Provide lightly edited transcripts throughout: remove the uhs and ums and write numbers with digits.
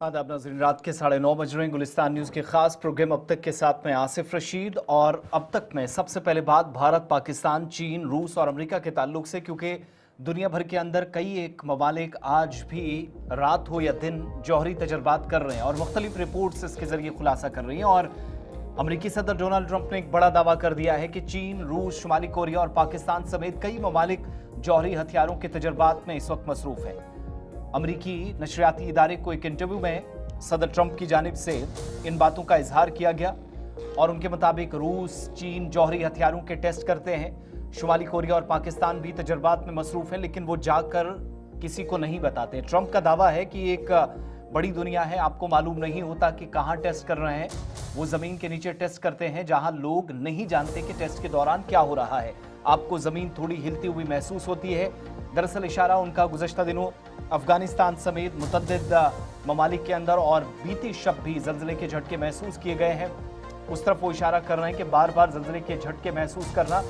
आदाब नाज़रीन, रात के 9:30 बज रहे हैं। गुलिस्तान न्यूज़ के खास प्रोग्राम अब तक के साथ में आसिफ रशीद। और अब तक में सबसे पहले बात भारत, पाकिस्तान, चीन, रूस और अमेरिका के ताल्लुक से, क्योंकि दुनिया भर के अंदर कई एक ममालिक आज भी रात हो या दिन जौहरी तजर्बात कर रहे हैं और मुख्तलिफ रिपोर्ट्स इसके ज़रिए खुलासा कर रही हैं। और अमेरिकी सदर डोनाल्ड ट्रंप ने एक बड़ा दावा कर दिया है कि चीन, रूस, शुमाली कोरिया और पाकिस्तान समेत कई ममालिक जौहरी हथियारों के तजर्बात में इस वक्त मसरूफ़ हैं। अमेरिकी नशरियाती इदारे को एक इंटरव्यू में सदर ट्रंप की जानिब से इन बातों का इजहार किया गया और उनके मुताबिक रूस, चीन जौहरी हथियारों के टेस्ट करते हैं। शुमाली कोरिया और पाकिस्तान भी तजर्बात में मसरूफ हैं, लेकिन वो जाकर किसी को नहीं बताते। ट्रंप का दावा है कि एक बड़ी दुनिया है, आपको मालूम नहीं होता कि कहाँ टेस्ट कर रहे हैं। वो ज़मीन के नीचे टेस्ट करते हैं जहाँ लोग नहीं जानते कि टेस्ट के दौरान क्या हो रहा है। आपको ज़मीन थोड़ी हिलती हुई महसूस होती है। दरअसल इशारा उनका गुज़श्ता दिनों अफगानिस्तान समेत मुतअद्दिद ममालिक के अंदर और बीती शब भी ज़ल्ज़ले के झटके महसूस किए गए हैं। उस तरफ वो इशारा कर रहे हैं कि बार बार ज़ल्ज़ले के झटके महसूस करना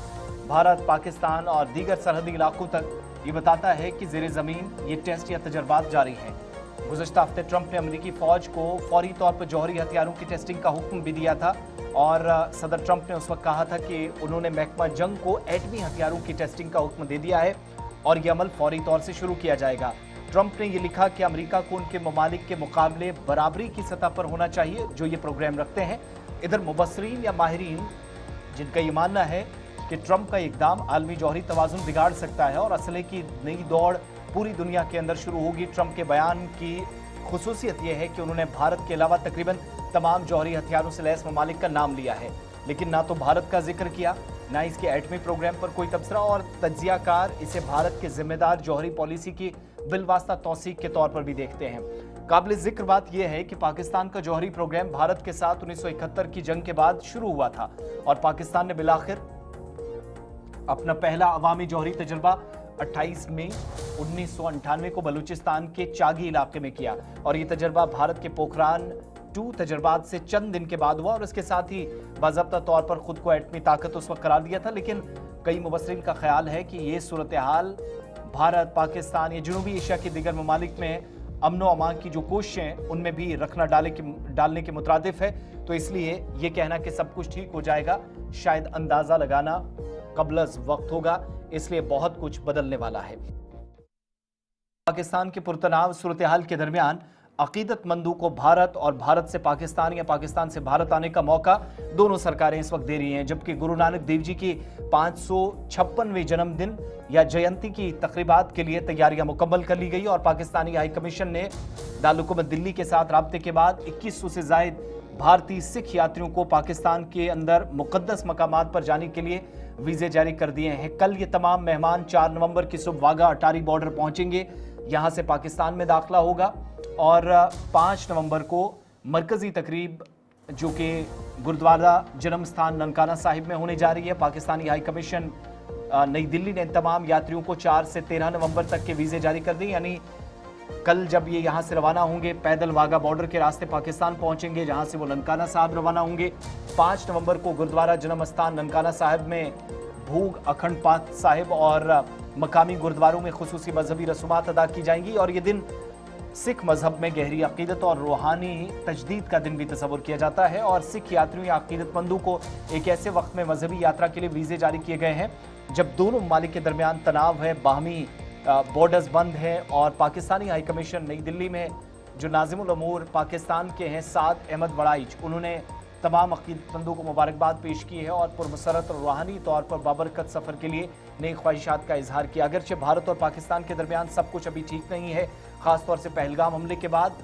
भारत, पाकिस्तान और दीगर सरहदी इलाकों तक ये बताता है कि ज़ेरे ज़मीन ये टेस्ट या तजर्बात जारी हैं। गुज़श्ता हफ्ते ट्रंप ने अमेरिकी फ़ौज को फौरी तौर पर जौहरी हथियारों की टेस्टिंग का हुक्म भी दिया था और सदर ट्रंप ने उस वक्त कहा था कि उन्होंने महकमा जंग को एटमी हथियारों की टेस्टिंग का हुक्म दे दिया है और यह अमल फौरी तौर से शुरू किया जाएगा। ट्रंप ने यह लिखा कि अमेरिका को उनके ममालिक के मुकाबले बराबरी की सतह पर होना चाहिए जो ये प्रोग्राम रखते हैं। इधर मुबस्सरीन या माहिरीन जिनका ये मानना है कि ट्रंप का इकदाम आलमी जौहरी तवाज़ुन बिगाड़ सकता है और असले की नई दौड़ पूरी दुनिया के अंदर शुरू होगी। ट्रंप के बयान की खुसूसियत यह है कि उन्होंने भारत के अलावा तकरीबन तमाम जौहरी हथियारों से लैस ममालिक का नाम लिया है, लेकिन ना तो भारत का जिक्र किया, ना इसके एटमी प्रोग्राम पर कोई तबसरा, और तज्जियाकार इसे भारत के जिम्मेदार जौहरी पॉलिसी की बिलवास्ता तौसीक के तौर पर भी देखते हैं। काबिल जिक्र बात यह है कि पाकिस्तान का जौहरी प्रोग्राम भारत के साथ 1971 की जंग के बाद शुरू हुआ था और पाकिस्तान ने बिलाखिर अपना पहला अवामी जौहरी तजर्बा 28 मई 1998 को बलूचिस्तान के चागी इलाके में किया और ये तजर्बा भारत के पोखरान 2 तजर्बात से चंद दिन के बाद हुआ और इसके साथ ही बाज़ाब्ता तौर पर खुद को एटमी ताकत उस वक्त करार दिया था। लेकिन कई मुबस्सरीन का ख्याल है कि ये सूरत हाल भारत, पाकिस्तान या जनूबी एशिया के दीगर ममालिक में अमन व अमान की जो कोशिशें हैं उनमें भी रखना डालने के मुतरादिफ है। तो इसलिए ये कहना कि सब कुछ ठीक हो जाएगा शायद अंदाज़ा लगाना कबलज़ वक्त होगा, इसलिए बहुत कुछ बदलने वाला है। पाकिस्तान के पुरतनाव सूरत हाल के दरमियान अकीदतमंदों को भारत और भारत से पाकिस्तान या पाकिस्तान से भारत आने का मौका दोनों सरकारें इस वक्त दे रही हैं, जबकि गुरु नानक देव जी की 556वें जन्मदिन या जयंती की तकरीबात के लिए तैयारियां मुकम्मल कर ली गई और पाकिस्तानी हाई कमीशन ने दारुल दिल्ली के साथ राब्ते के बाद 2100 से जायद भारतीय सिख यात्रियों को पाकिस्तान के अंदर मुकद्दस मकामात पर जाने के लिए वीज़े जारी कर दिए हैं। कल ये तमाम मेहमान 4 नवंबर की सुबह वाघा अटारी बॉर्डर पहुंचेंगे, यहाँ से पाकिस्तान में दाखिला होगा और 5 नवंबर को मरकज़ी तकरीब जो कि गुरुद्वारा जन्म स्थान ननकाना साहिब में होने जा रही है। पाकिस्तानी हाई कमीशन नई दिल्ली ने तमाम यात्रियों को 4 से 13 नवंबर तक के वीज़े जारी कर दिए, यानी कल जब ये यहाँ से रवाना होंगे पैदल वाघा बॉर्डर के रास्ते पाकिस्तान पहुँचेंगे, जहाँ से वो ननकाना साहिब रवाना होंगे। 5 नवंबर को गुरुद्वारा जन्म स्थान ननकाना साहिब में भूख, अखंड पाठ साहिब और मकामी गुरुद्वारों में खुसूसी मजहबी रसूमात अदा की जाएंगी और ये दिन सिख मजहब में गहरी अकीदत और रूहानी तजदीद का दिन भी तस्वुर किया जाता है और सिख यात्रियों या अकीदतमंदों को एक ऐसे वक्त में मजहबी यात्रा के लिए वीज़े जारी किए गए हैं जब दोनों ममालिक के दरमियान तनाव है, बाहमी बॉर्डर्स बंद हैं और पाकिस्तानी हाई कमीशन नई दिल्ली में जो नाज़िमुल अमूर पाकिस्तान के हैं साद अहमद वड़ाइच, उन्होंने तमाम अकीदतमंदों को मुबारकबाद पेश की है और पुरमसरत और रूहानी तौर पर बाबरकत सफ़र के लिए नई ख्वाहिशात का इजहार किया। अगरचे भारत और पाकिस्तान के दरमियान सब कुछ अभी ठीक नहीं है, ख़ासतौर से पहलगाम हमले के बाद,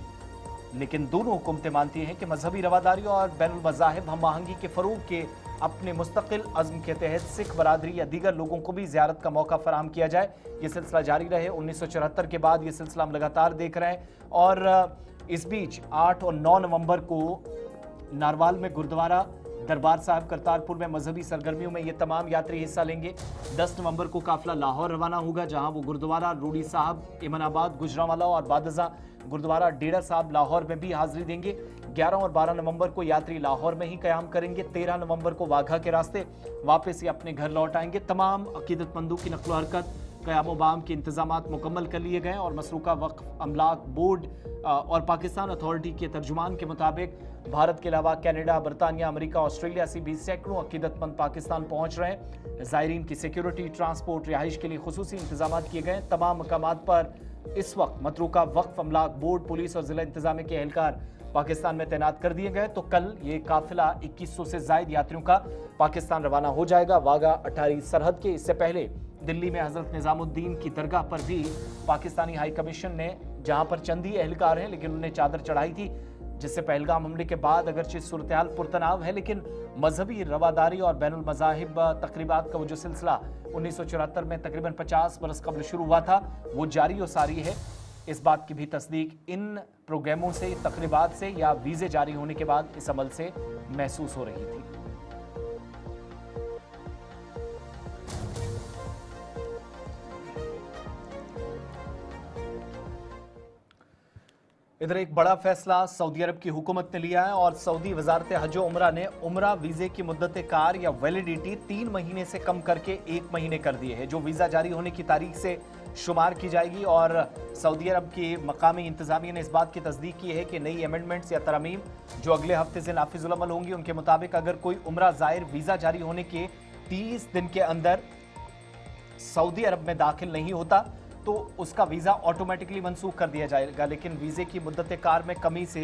लेकिन दोनों हुकूमतें मानती हैं कि मजहबी रवादारी और बैनुल मज़ाहिब हम आहंगी के फ़रोग़ के अपने मुस्तकिल अज़्म के तहत सिख बरादरी या दीगर लोगों को भी ज़ियारत का मौका फराहम किया जाए। ये सिलसिला जारी रहे। 1974 के बाद ये सिलसिला हम लगातार देख रहे हैं और इस बीच 8 और 9 नवंबर को नारवाल में गुरुद्वारा दरबार साहब करतारपुर में मजहबी सरगर्मियों में ये तमाम यात्री हिस्सा लेंगे। 10 नवंबर को काफिला लाहौर रवाना होगा, जहां वो गुरुद्वारा रूडी साहब, इमानाबाद, गुजरांवाला और बादजा गुरुद्वारा डेरा साहब लाहौर में भी हाजिरी देंगे। 11 और 12 नवंबर को यात्री लाहौर में ही क़याम करेंगे। 13 नवंबर को वाघा के रास्ते वापस ही अपने घर लौट आएंगे। तमाम अकीदतमंदों की नक्लो हरकत क़याम-ओ-बाम के इंतजामात मुकम्मल कर लिए गए और मसरूका वक्फ अमलाक बोर्ड और पाकिस्तान अथॉरिटी के तर्जुमान के मुताबिक भारत के अलावा कनाडा, बरतानिया, अमेरिका, ऑस्ट्रेलिया से भी सैकड़ों अकीदतमंद पाकिस्तान पहुंच रहे हैं। ज़ायरीन की सिक्योरिटी, ट्रांसपोर्ट, रिहाइश के लिए खुसूसी इंतजामात किए गए। तमाम मकामात पर इस वक्त मतरूका वक्फ अमलाक बोर्ड, पुलिस और जिला इंतजामिया के एहलकार पाकिस्तान में तैनात कर दिए गए। तो कल ये काफिला 2100 से जायद यात्रियों का पाकिस्तान रवाना हो जाएगा। वाघा अटारी सरहद के इससे पहले दिल्ली में हजरत निजामुद्दीन की दरगाह पर भी पाकिस्तानी हाई कमीशन ने, जहां पर चंद ही एहलकार हैं लेकिन उन्हें चादर चढ़ाई थी, जिससे पहलगाम हमले के बाद अगरचे सूरत-ए-हाल पुरतनाव है लेकिन मजहबी रवादारी और बैनुल मज़ाहिब तकरीबात का वो जो सिलसिला 1974 में तकरीबन 50 बरस कबल शुरू हुआ था, वो जारी और सारी है। इस बात की भी तस्दीक इन प्रोग्रामों से, तकरीबात से या वीज़े जारी होने के बाद इस अमल से महसूस हो रही थी। इधर एक बड़ा फैसला सऊदी अरब की हुकूमत ने लिया है और सऊदी वजारत हज और उमरा ने उमरा वीज़े की मुद्दत कार या वैलिडिटी 3 महीने से कम करके 1 महीने कर दिए है, जो वीज़ा जारी होने की तारीख से शुमार की जाएगी। और सऊदी अरब की मकामी इंतजामिया ने इस बात की तस्दीक की है कि नई अमेंडमेंट्स या तरमीम जो अगले हफ्ते से नाफिजुल अमल होंगी, उनके मुताबिक अगर कोई उमरा ज़ायर वीज़ा जारी होने के 30 दिन के अंदर सऊदी अरब में दाखिल नहीं होता तो उसका वीज़ा ऑटोमेटिकली मनसूख कर दिया जाएगा। लेकिन वीज़े की मुद्दत कार में कमी से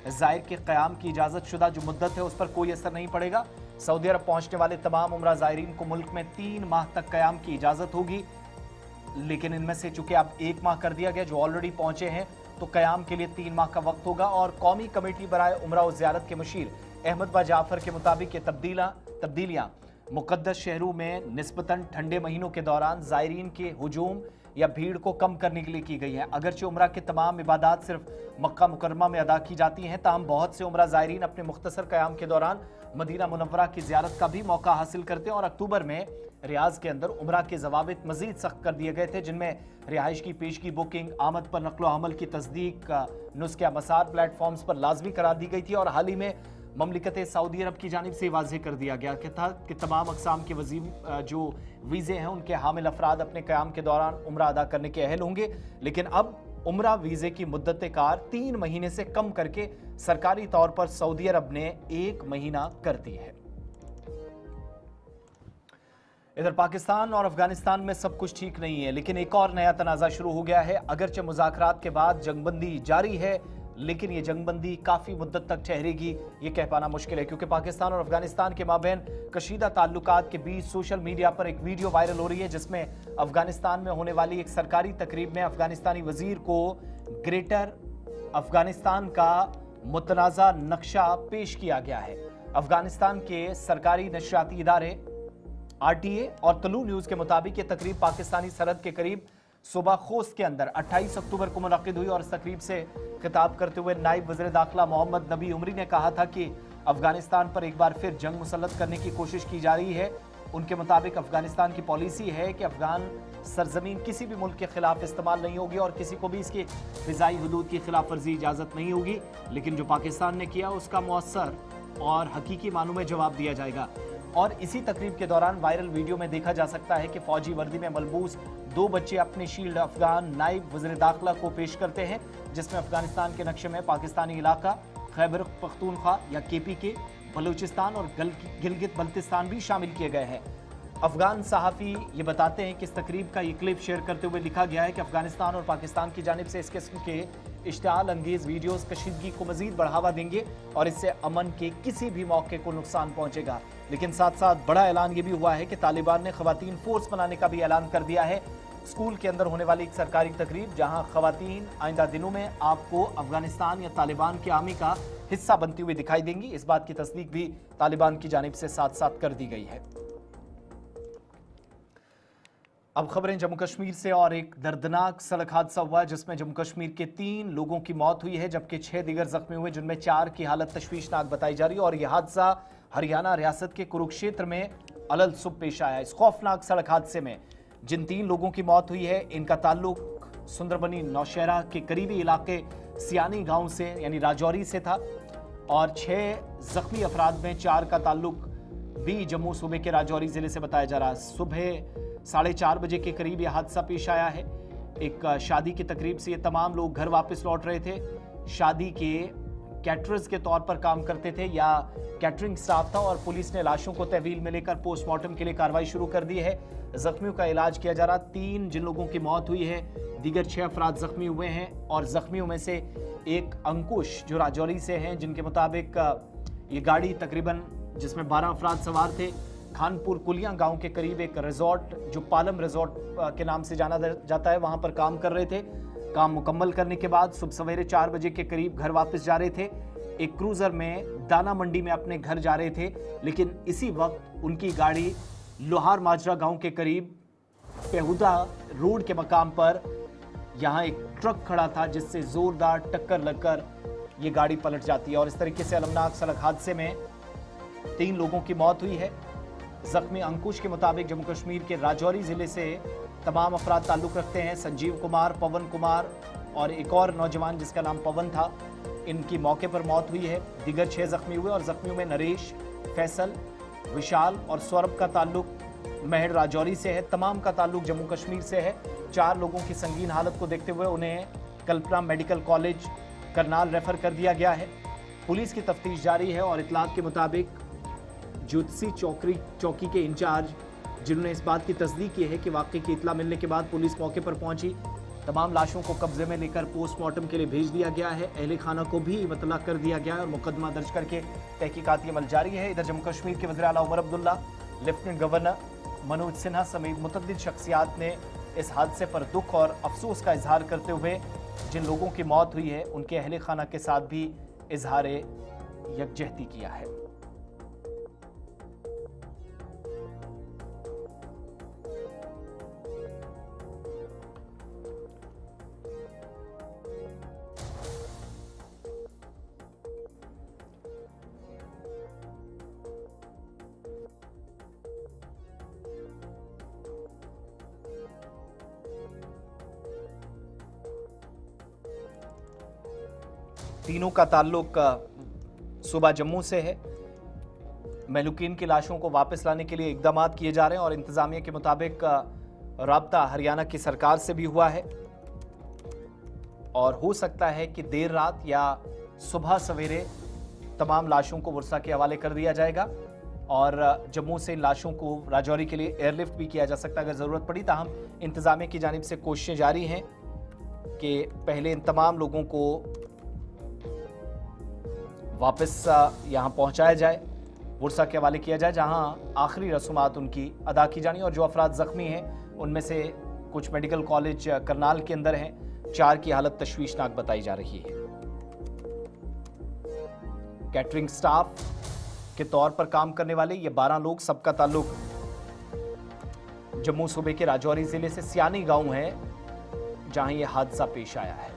ज़ायर के क़याम की इजाज़त शुदा जो मुद्दत है उस पर कोई असर नहीं पड़ेगा। सऊदी अरब पहुंचने वाले तमाम उमरा ज़ायरीन को मुल्क में 3 माह तक क़याम की इजाज़त होगी, लेकिन इनमें से चूंकि अब 1 माह कर दिया गया, जो ऑलरेडी पहुंचे हैं तो क़याम के लिए 3 माह का वक्त होगा। और कौमी कमेटी बराए उमरा और ज़ियारत के मुशीर अहमद बा जाफर के मुताबिक ये तब्दीलियाँ मुक़द्दस शहरों में निस्बतन ठंडे महीनों के दौरान ज़ायरीन के हुजूम या भीड़ को कम करने के लिए की गई है। अगरचे उमरा के तमाम इबादात सिर्फ मक्का मुकर्रमा में अदा की जाती हैं, ताहम बहुत से उमरा ज़ायरीन अपने मुख्तसर क़याम के दौरान मदीना मुनव्वरा की ज़ियारत का भी मौका हासिल करते हैं। और अक्टूबर में रियाज के अंदर उमरा के ज़वाबित मज़ीद सख्त कर दिए गए थे, जिनमें रिहाइश की पेशगी, बुकिंग, आमद पर नकलो हमल की तस्दीक नुस्ख़ा मसार प्लेटफॉर्म्स पर लाजमी करार दी गई थी। और हाल ही में ममलिकत सऊदी अरब की जानिब से वाज़ेह कर दिया गया कि तमाम अक़साम के जो वीज़े हैं उनके हामिल अफराद अपने क़याम के दौरान उम्रा अदा करने के अहल होंगे। लेकिन अब उम्रा वीज़े की मुद्दत कार 3 महीने से कम करके सरकारी तौर पर सऊदी अरब ने 1 महीना कर दी है। इधर पाकिस्तान और अफगानिस्तान में सब कुछ ठीक नहीं है, लेकिन एक और नया तनाज़ा शुरू हो गया है। अगरचे मुज़ाकरात के बाद जंगबंदी जारी है, लेकिन ये जंगबंदी काफ़ी मुद्दत तक ठहरेगी ये कह पाना मुश्किल है, क्योंकि पाकिस्तान और अफगानिस्तान के माबैन कशीदा ताल्लुकात के बीच सोशल मीडिया पर एक वीडियो वायरल हो रही है, जिसमें अफगानिस्तान में होने वाली एक सरकारी तकरीब में अफगानिस्तानी वजीर को ग्रेटर अफगानिस्तान का मुतनाज़ा नक्शा पेश किया गया है। अफगानिस्तान के सरकारी नशरियाती इदारे RTA और तलू न्यूज़ के मुताबिक ये तकरीब पाकिस्तानी सरहद के करीब सुबह खोस्त के अंदर 28 अक्टूबर को मुनक़िद हुई। और इस तकरीब से खिताब करते हुए नायब वज़ीर दाखिला मोहम्मद नबी उमरी ने कहा था कि अफगानिस्तान पर एक बार फिर जंग मुसल्लत करने की कोशिश की जा रही है। उनके मुताबिक अफगानिस्तान की पॉलिसी है कि अफगान सरजमीन किसी भी मुल्क के खिलाफ इस्तेमाल नहीं होगी और किसी को भी इसकी फ़िज़ाई हुदूद की खिलाफ वर्जी इजाज़त नहीं होगी, लेकिन जो पाकिस्तान ने किया उसका मुअस्सर और हकीकी मानों में जवाब दिया जाएगा। और इसी तकरीब के दौरान वायरल वीडियो में देखा जा सकता है कि फौजी वर्दी में मलबूस 2 बच्चे अपने शील्ड अफगान नायब वज़ीर दाखिला को पेश करते हैं, जिसमें अफगानिस्तान के नक्शे में पाकिस्तानी इलाका खैबर पख्तूनख्वा या KPK, बलूचिस्तान और गिलगित बल्तिस्तान भी शामिल किए गए हैं। अफगान सहाफ़ी ये बताते हैं कि इस तकरीब का ये क्लिप शेयर करते हुए लिखा गया है कि अफगानिस्तान और पाकिस्तान की जानिब से इस किस्म के इश्तिआल अंगेज़ वीडियोज़ कशीदगी को मज़ीद बढ़ावा देंगे और इससे अमन के किसी भी मौके को नुकसान पहुँचेगा। लेकिन साथ साथ बड़ा ऐलान ये भी हुआ है कि तालिबान ने ख़वातीन फोर्स बनाने का भी ऐलान कर दिया है। स्कूल के अंदर होने वाली एक सरकारी तकरीब जहाँ ख़वातीन आइंदा दिनों में आपको अफगानिस्तान या तालिबान के आर्मी का हिस्सा बनती हुई दिखाई देंगी। इस बात की तस्दीक भी तालिबान की जानिब से साथ साथ कर दी गई है। अब खबरें जम्मू कश्मीर से और एक दर्दनाक सड़क हादसा हुआ जिसमें जम्मू कश्मीर के 3 लोगों की मौत हुई है, जबकि 6 दीगर जख्मी हुए, जिनमें 4 की हालत तशवीशनाक बताई जा रही है। और यह हादसा हरियाणा रियासत के कुरुक्षेत्र में अलल सुबह पेश आया। इस खौफनाक सड़क हादसे में जिन 3 लोगों की मौत हुई है, इनका ताल्लुक सुंदरबनी नौशहरा के करीबी इलाके सियानी गांव से यानी राजौरी से था। और 6 जख्मी अफराद में 4 का ताल्लुक भी जम्मू सूबे के राजौरी जिले से बताया जा रहा है। सुबह 4:30 बजे के करीब यह हादसा पेश आया है। एक शादी की तकरीब से ये तमाम लोग घर वापस लौट रहे थे। शादी के कैटरर्स के तौर पर काम करते थे या कैटरिंग स्टाफ था और पुलिस ने लाशों को तहवील में लेकर पोस्टमार्टम के लिए कार्रवाई शुरू कर दी है। जख्मियों का इलाज किया जा रहा। 3 जिन लोगों की मौत हुई है, दीगर 6 अफराद जख्मी हुए हैं और जख्मियों में से एक अंकुश जो राजौरी से हैं, जिनके मुताबिक ये गाड़ी तकरीबन जिसमें 12 अफराद सवार थे, खानपुर कुलियां गांव के करीब एक रिजॉर्ट जो पालम रिजॉर्ट के नाम से जाना जाता है, वहां पर काम कर रहे थे। काम मुकम्मल करने के बाद सुबह सवेरे 4 बजे के करीब घर वापस जा रहे थे। एक क्रूजर में दाना मंडी में अपने घर जा रहे थे, लेकिन इसी वक्त उनकी गाड़ी लोहार माजरा गांव के करीब बेहुदा रोड के मकाम पर यहां एक ट्रक खड़ा था, जिससे जोरदार टक्कर लगकर ये गाड़ी पलट जाती है और इस तरीके से अलमनाक सड़क हादसे में 3 लोगों की मौत हुई है। जख्मी अंकुश के मुताबिक जम्मू कश्मीर के राजौरी जिले से तमाम अफराद ताल्लुक रखते हैं। संजीव कुमार, पवन कुमार और एक और नौजवान जिसका नाम पवन था, इनकी मौके पर मौत हुई है। दीगर 6 जख्मी हुए और जख्मियों में नरेश, फैसल, विशाल और सौरभ का ताल्लुक महड़ राजौरी से है। तमाम का ताल्लुक जम्मू कश्मीर से है। 4 लोगों की संगीन हालत को देखते हुए उन्हें कल्पना मेडिकल कॉलेज करनाल रेफर कर दिया गया है। पुलिस की तफ्तीश जारी है और इतलात के मुताबिक ज्योतिषी चौकी के इंचार्ज, जिन्होंने इस बात की तस्दीक की है कि वाकई की इतला मिलने के बाद पुलिस मौके पर पहुंची। तमाम लाशों को कब्जे में लेकर पोस्टमार्टम के लिए भेज दिया गया है। अहले खाना को भी इत्तला कर दिया गया है और मुकदमा दर्ज करके तहकीकाती अमल जारी है। इधर जम्मू कश्मीर के वज़ीर आला उमर अब्दुल्ला, लेफ्टिनेंट गवर्नर मनोज सिन्हा समेत मुतअद्दिद शख्सियात ने इस हादसे पर दुख और अफसोस का इजहार करते हुए जिन लोगों की मौत हुई है उनके अहले खाना के साथ भी इजहार यकजहती किया है। तीनों का ताल्लुक सूबा जम्मू से है। महलूकीन की लाशों को वापस लाने के लिए इकदाम किए जा रहे हैं और इंतजामिया के मुताबिक राब्ता हरियाणा की सरकार से भी हुआ है और हो सकता है कि देर रात या सुबह सवेरे तमाम लाशों को वर्सा के हवाले कर दिया जाएगा और जम्मू से लाशों को राजौरी के लिए एयरलिफ्ट भी किया जा सकता है अगर ज़रूरत पड़ी। ताहम इंतजामिया की जानिब से कोशिशें जारी हैं कि पहले इन तमाम लोगों को वापस यहाँ पहुँचाया जाए, वर्सा के हवाले किया जाए, जहाँ आखिरी रसूमात उनकी अदा की जानी। और जो अफराद ज़ख्मी हैं उनमें से कुछ मेडिकल कॉलेज करनाल के अंदर हैं, 4 की हालत तशवीशनाक बताई जा रही है। कैटरिंग स्टाफ के तौर पर काम करने वाले ये 12 लोग, सबका ताल्लुक जम्मू सूबे के राजौरी जिले से सियानी गांव है, जहां यह हादसा पेश आया है।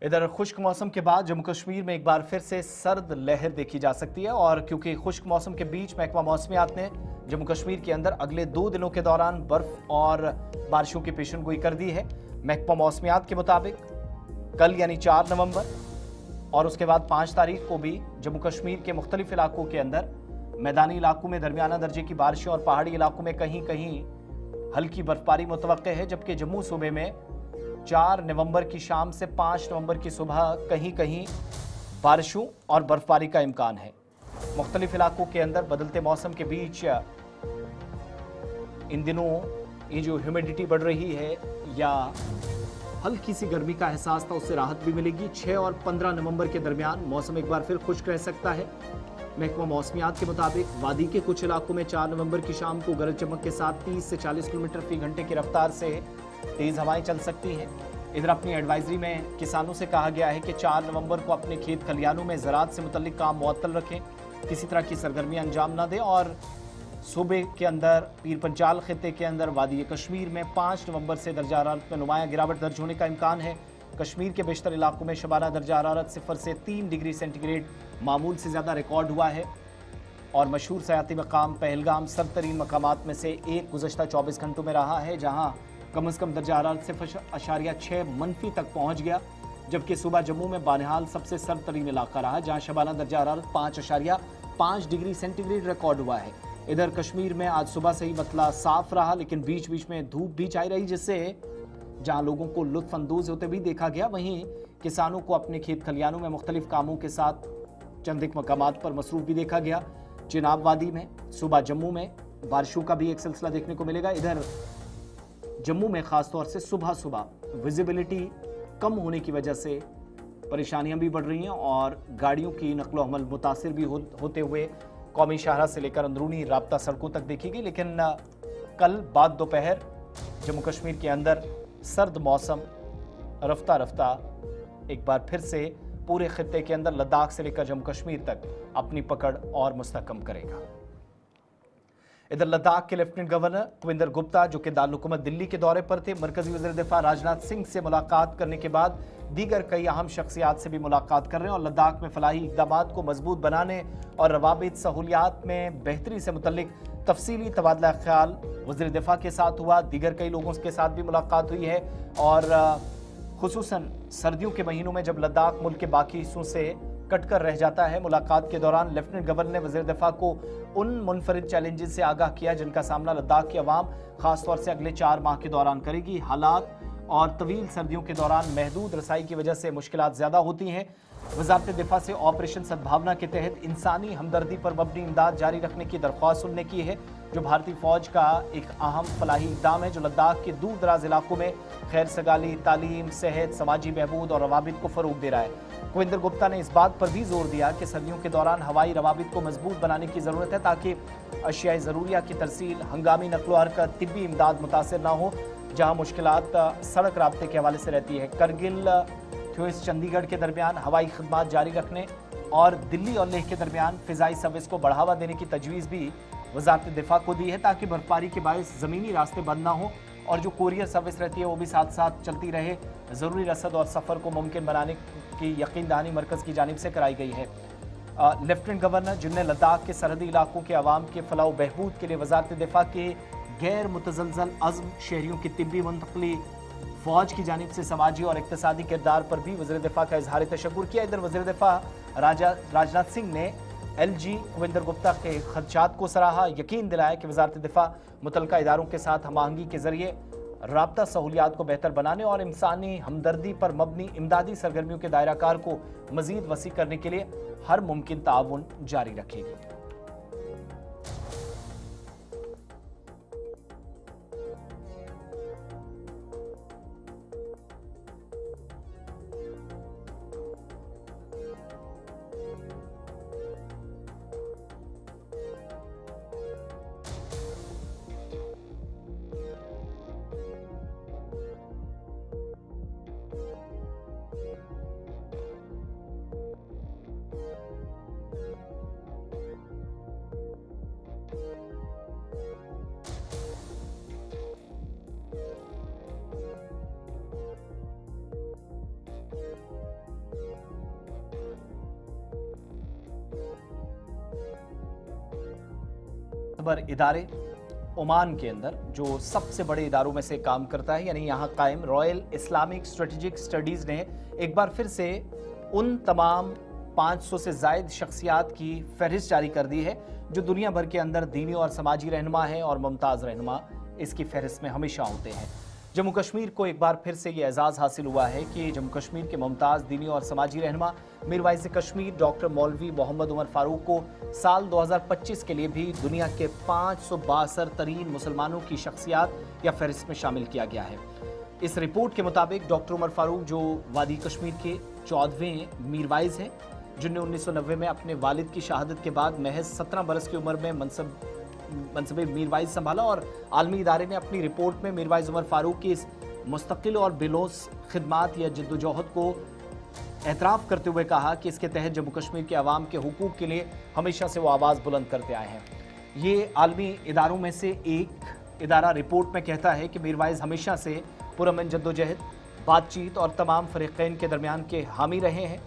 इधर खुश्क मौसम के बाद जम्मू कश्मीर में एक बार फिर से सर्द लहर देखी जा सकती है और क्योंकि खुश्क मौसम के बीच महकमा मौसमियात ने जम्मू कश्मीर के अंदर अगले 2 दिनों के दौरान बर्फ और बारिशों की पेशेनगोई कर दी है। महकमा मौसमियात के मुताबिक कल यानी 4 नवंबर और उसके बाद 5 तारीख को भी जम्मू कश्मीर के मुख्तलिफ इलाकों के अंदर मैदानी इलाकों में दरमियाना दर्जे की बारिशें और पहाड़ी इलाकों में कहीं कहीं हल्की बर्फबारी मुतवक्के है, जबकि जम्मू सूबे में 4 नवंबर की शाम से 5 नवंबर की सुबह कहीं कहीं बारिशों और बर्फबारी का इम्कान है। मुख्तलिफ इलाकों के अंदर बदलते मौसम के बीच इन दिनों ये जो ह्यूमिडिटी बढ़ रही है या हल्की सी गर्मी का एहसास था, उससे राहत भी मिलेगी। 6 और 15 नवंबर के दरमियान मौसम एक बार फिर खुश्क रह सकता है। महकमा मौसमियात के मुताबिक वादी के कुछ इलाकों में 4 नवंबर की शाम को गरज चमक के साथ 30 से 40 किलोमीटर फी घंटे की रफ्तार से तेज हवाएं चल सकती हैं। इधर अपनी एडवाइजरी में किसानों से कहा गया है कि 4 नवंबर को अपने खेत खलियानों में ज़राअत से मुतल्लिक काम मुअत्तल रखें, किसी तरह की सरगर्मियां अंजाम न दें। और सूबे के अंदर पीर पंजाल खित्ते के अंदर वादी कश्मीर में 5 नवंबर से दर्जा हरारत में नुमाया गिरावट दर्ज होने का इम्कान है। कश्मीर के बेशतर इलाकों में शबाना दर्जा हरारत 0 से 3 डिग्री सेंटीग्रेड मामूल से ज़्यादा रिकॉर्ड हुआ है और मशहूर सयाती मकाम पहलगाम सबतरीन मकामात में से एक गुज़श्ता 24 घंटों में रहा है, जहाँ कम अज़ कम दर्जा हरारत 0.6 मनफी तक पहुँच गया, जबकि सूबा जम्मू में बानिहाल सबसे सर्द तरीन इलाका रहा, जहाँ शबाना दर्जा हरारत 5.5 डिग्री सेंटीग्रेड रिकॉर्ड हुआ है। इधर कश्मीर में आज सुबह से ही मतला साफ रहा, लेकिन बीच बीच में धूप भी छाई रही, जिससे जहां लोगों को लुत्फ अंदोज होते भी देखा गया, वहीं किसानों को अपने खेत खलियानों में मुख्तलिफ कामों के साथ चंद एक मकामात पर मसरूफ भी देखा गया। चिनाब वादी में, सूबा जम्मू में बारिशों का भी एक सिलसिला देखने को मिलेगा। इधर जम्मू में खासतौर से सुबह सुबह विजिबिलिटी कम होने की वजह से परेशानियां भी बढ़ रही हैं और गाड़ियों की नकलो हमल मुतासिर भी होते हुए कौमी शाहरा से लेकर अंदरूनी राब्ता सड़कों तक देखी गई। लेकिन कल बाद दोपहर जम्मू कश्मीर के अंदर सर्द मौसम रफ्ता रफ्ता एक बार फिर से पूरे खित्ते के अंदर लद्दाख से लेकर जम्मू कश्मीर तक अपनी पकड़ और मुस्तहकम करेगा। इधर लद्दाख के लेफ्टिनेंट गवर्नर कुविंदर गुप्ता, जो कि दारुल दिल्ली के दौरे पर थे, मरकजी वज़ीर दिफा राजनाथ सिंह से मुलाकात करने के बाद दीगर कई अहम शख्सियात से भी मुलाकात कर रहे हैं और लद्दाख में फलाही इक़दामात को मजबूत बनाने और रवाबित सहूलियात में बेहतरी से मुतल्लिक तफसीली तबादला ख्याल वज़ीर दिफा के साथ हुआ। दीगर कई लोगों के साथ भी मुलाकात हुई है और खुसूसन सर्दियों के महीनों में जब लद्दाख मुल्क के बाकी हिस्सों से कटकर रह जाता है। मुलाकात के दौरान लेफ्टिनेंट गवर्नर ने वज़ीर दिफा को उन मुनफरिद चैलेंजेस से आगाह किया जिनका सामना लद्दाख की अवाम खासतौर से अगले 4 माह के दौरान करेगी। हालात और तवील सर्दियों के दौरान महदूद रसाई की वजह से मुश्किलात ज़्यादा होती हैं। वज़ारत दिफा से ऑपरेशन सद्भावना के तहत इंसानी हमदर्दी पर मबनी इमदाद जारी रखने की दरख्वास्त उन्होंने की है, जो भारतीय फ़ौज का एक अहम फलाही इक़दाम है जो लद्दाख के दूर दराज इलाकों में खैर सगाली, तालीम, सेहत, समाजी बहबूद और रवाबित को फ़रोग दे रहा है। कुविंदर गुप्ता ने इस बात पर भी जोर दिया कि सर्दियों के दौरान हवाई रवाबित को मजबूत बनाने की ज़रूरत है ताकि अशियाए ज़रूरिया की तरसील, हंगामी नकलो हरकत, तिब्बी इमदाद मुतासर ना हो, जहाँ मुश्किलात सड़क राब्ते के हवाले से रहती है। करगिल थ्योइस चंडीगढ़ के दरमियान हवाई खदमात जारी रखने और दिल्ली और लेह के दरमियान फ़िज़ाई सर्विस को बढ़ावा देने की तजवीज़ भी वज़ारत दिफा को दी है ताकि बर्फबारी के बायस ज़मीनी रास्ते बंद ना हो और जो कोरियर सर्विस रहती है वो भी साथ साथ चलती रहे। ज़रूरी रसद और सफ़र को मुमकिन बनाने की यकीन दहानी मरकज़ की जानिब से कराई गई है। लेफ्टिनेंट गवर्नर, जिनने लद्दाख के सरहदी इलाकों के अवाम के फलाह बहबूद के लिए वज़ारत दिफा के गैर मुतज़लज़ल अज़्म, शहरियों की तिब्बी मुंतक़ली, फ़ौज की जानिब से समाजी और इक़्तिसादी किरदार पर भी वज़ीर दिफा का इजहार तशक्कुर किया। इधर वज़ीर दिफा राजनाथ सिंह ने LG कुविंदर गुप्ता के खदशात को सराहा, यकीन दिलाया कि वज़ारत दिफा मुतल्लिका इदारों के साथ हमआहंगी के ज़रिए राब्ता सहूलियात को बेहतर बनाने और इंसानी हमदर्दी पर मबनी इमदादी सरगर्मियों के दायराकार को मज़ीद वसी करने के लिए हर मुमकिन ताउन जारी रखेगी। इदारे ओमान के अंदर जो सबसे बड़े इदारों में से काम करता है, यानी यहाँ कायम रॉयल इस्लामिक स्ट्रेटेजिक स्टडीज़ ने एक बार फिर से उन तमाम 500 से ज़ायद शख्सियात की फहरिस्त जारी कर दी है जो दुनिया भर के अंदर दीनी और समाजी रहनुमा हैं और मुमताज़ रहनुमा इसकी फहरिस्त में हमेशा होते हैं। जम्मू कश्मीर को एक बार फिर से ये एजाज़ हासिल हुआ है कि जम्मू कश्मीर के मुमताज़ दीनी और समाजी रहनुमा मीर वाइज़ कश्मीर डॉक्टर मौलवी मोहम्मद उमर फ़ारूक को साल 2025 के लिए भी दुनिया के 562 तरीन मुसलमानों की शख्सियात या फहरिस्त में शामिल किया गया है। इस रिपोर्ट के मुताबिक डॉक्टर उमर फ़ारूक, जो वादी कश्मीर के 14वें मीर वाइज़ हैं, जिनने 1990 में अपने वालिद की शहादत के बाद महज 17 बरस की उम्र में मनसब मीर वाइज़ संभाला और आलमी इदारे ने अपनी रिपोर्ट में मीर वाइज़ उमर फ़ारूक की इस मुस्तकिल और बेलोस खिदमात या जद्दोजहद को एतराफ़ करते हुए कहा कि इसके तहत जम्मू कश्मीर के अवाम के हुकूक़ के लिए हमेशा से वो आवाज़ बुलंद करते आए हैं। ये आलमी इदारों में से एक इदारा रिपोर्ट में कहता है कि मीर वाइज़ हमेशा से पुरअमन जद्दोजहद, बातचीत और तमाम फरीक़ैन के दरमियान के हामी रहे हैं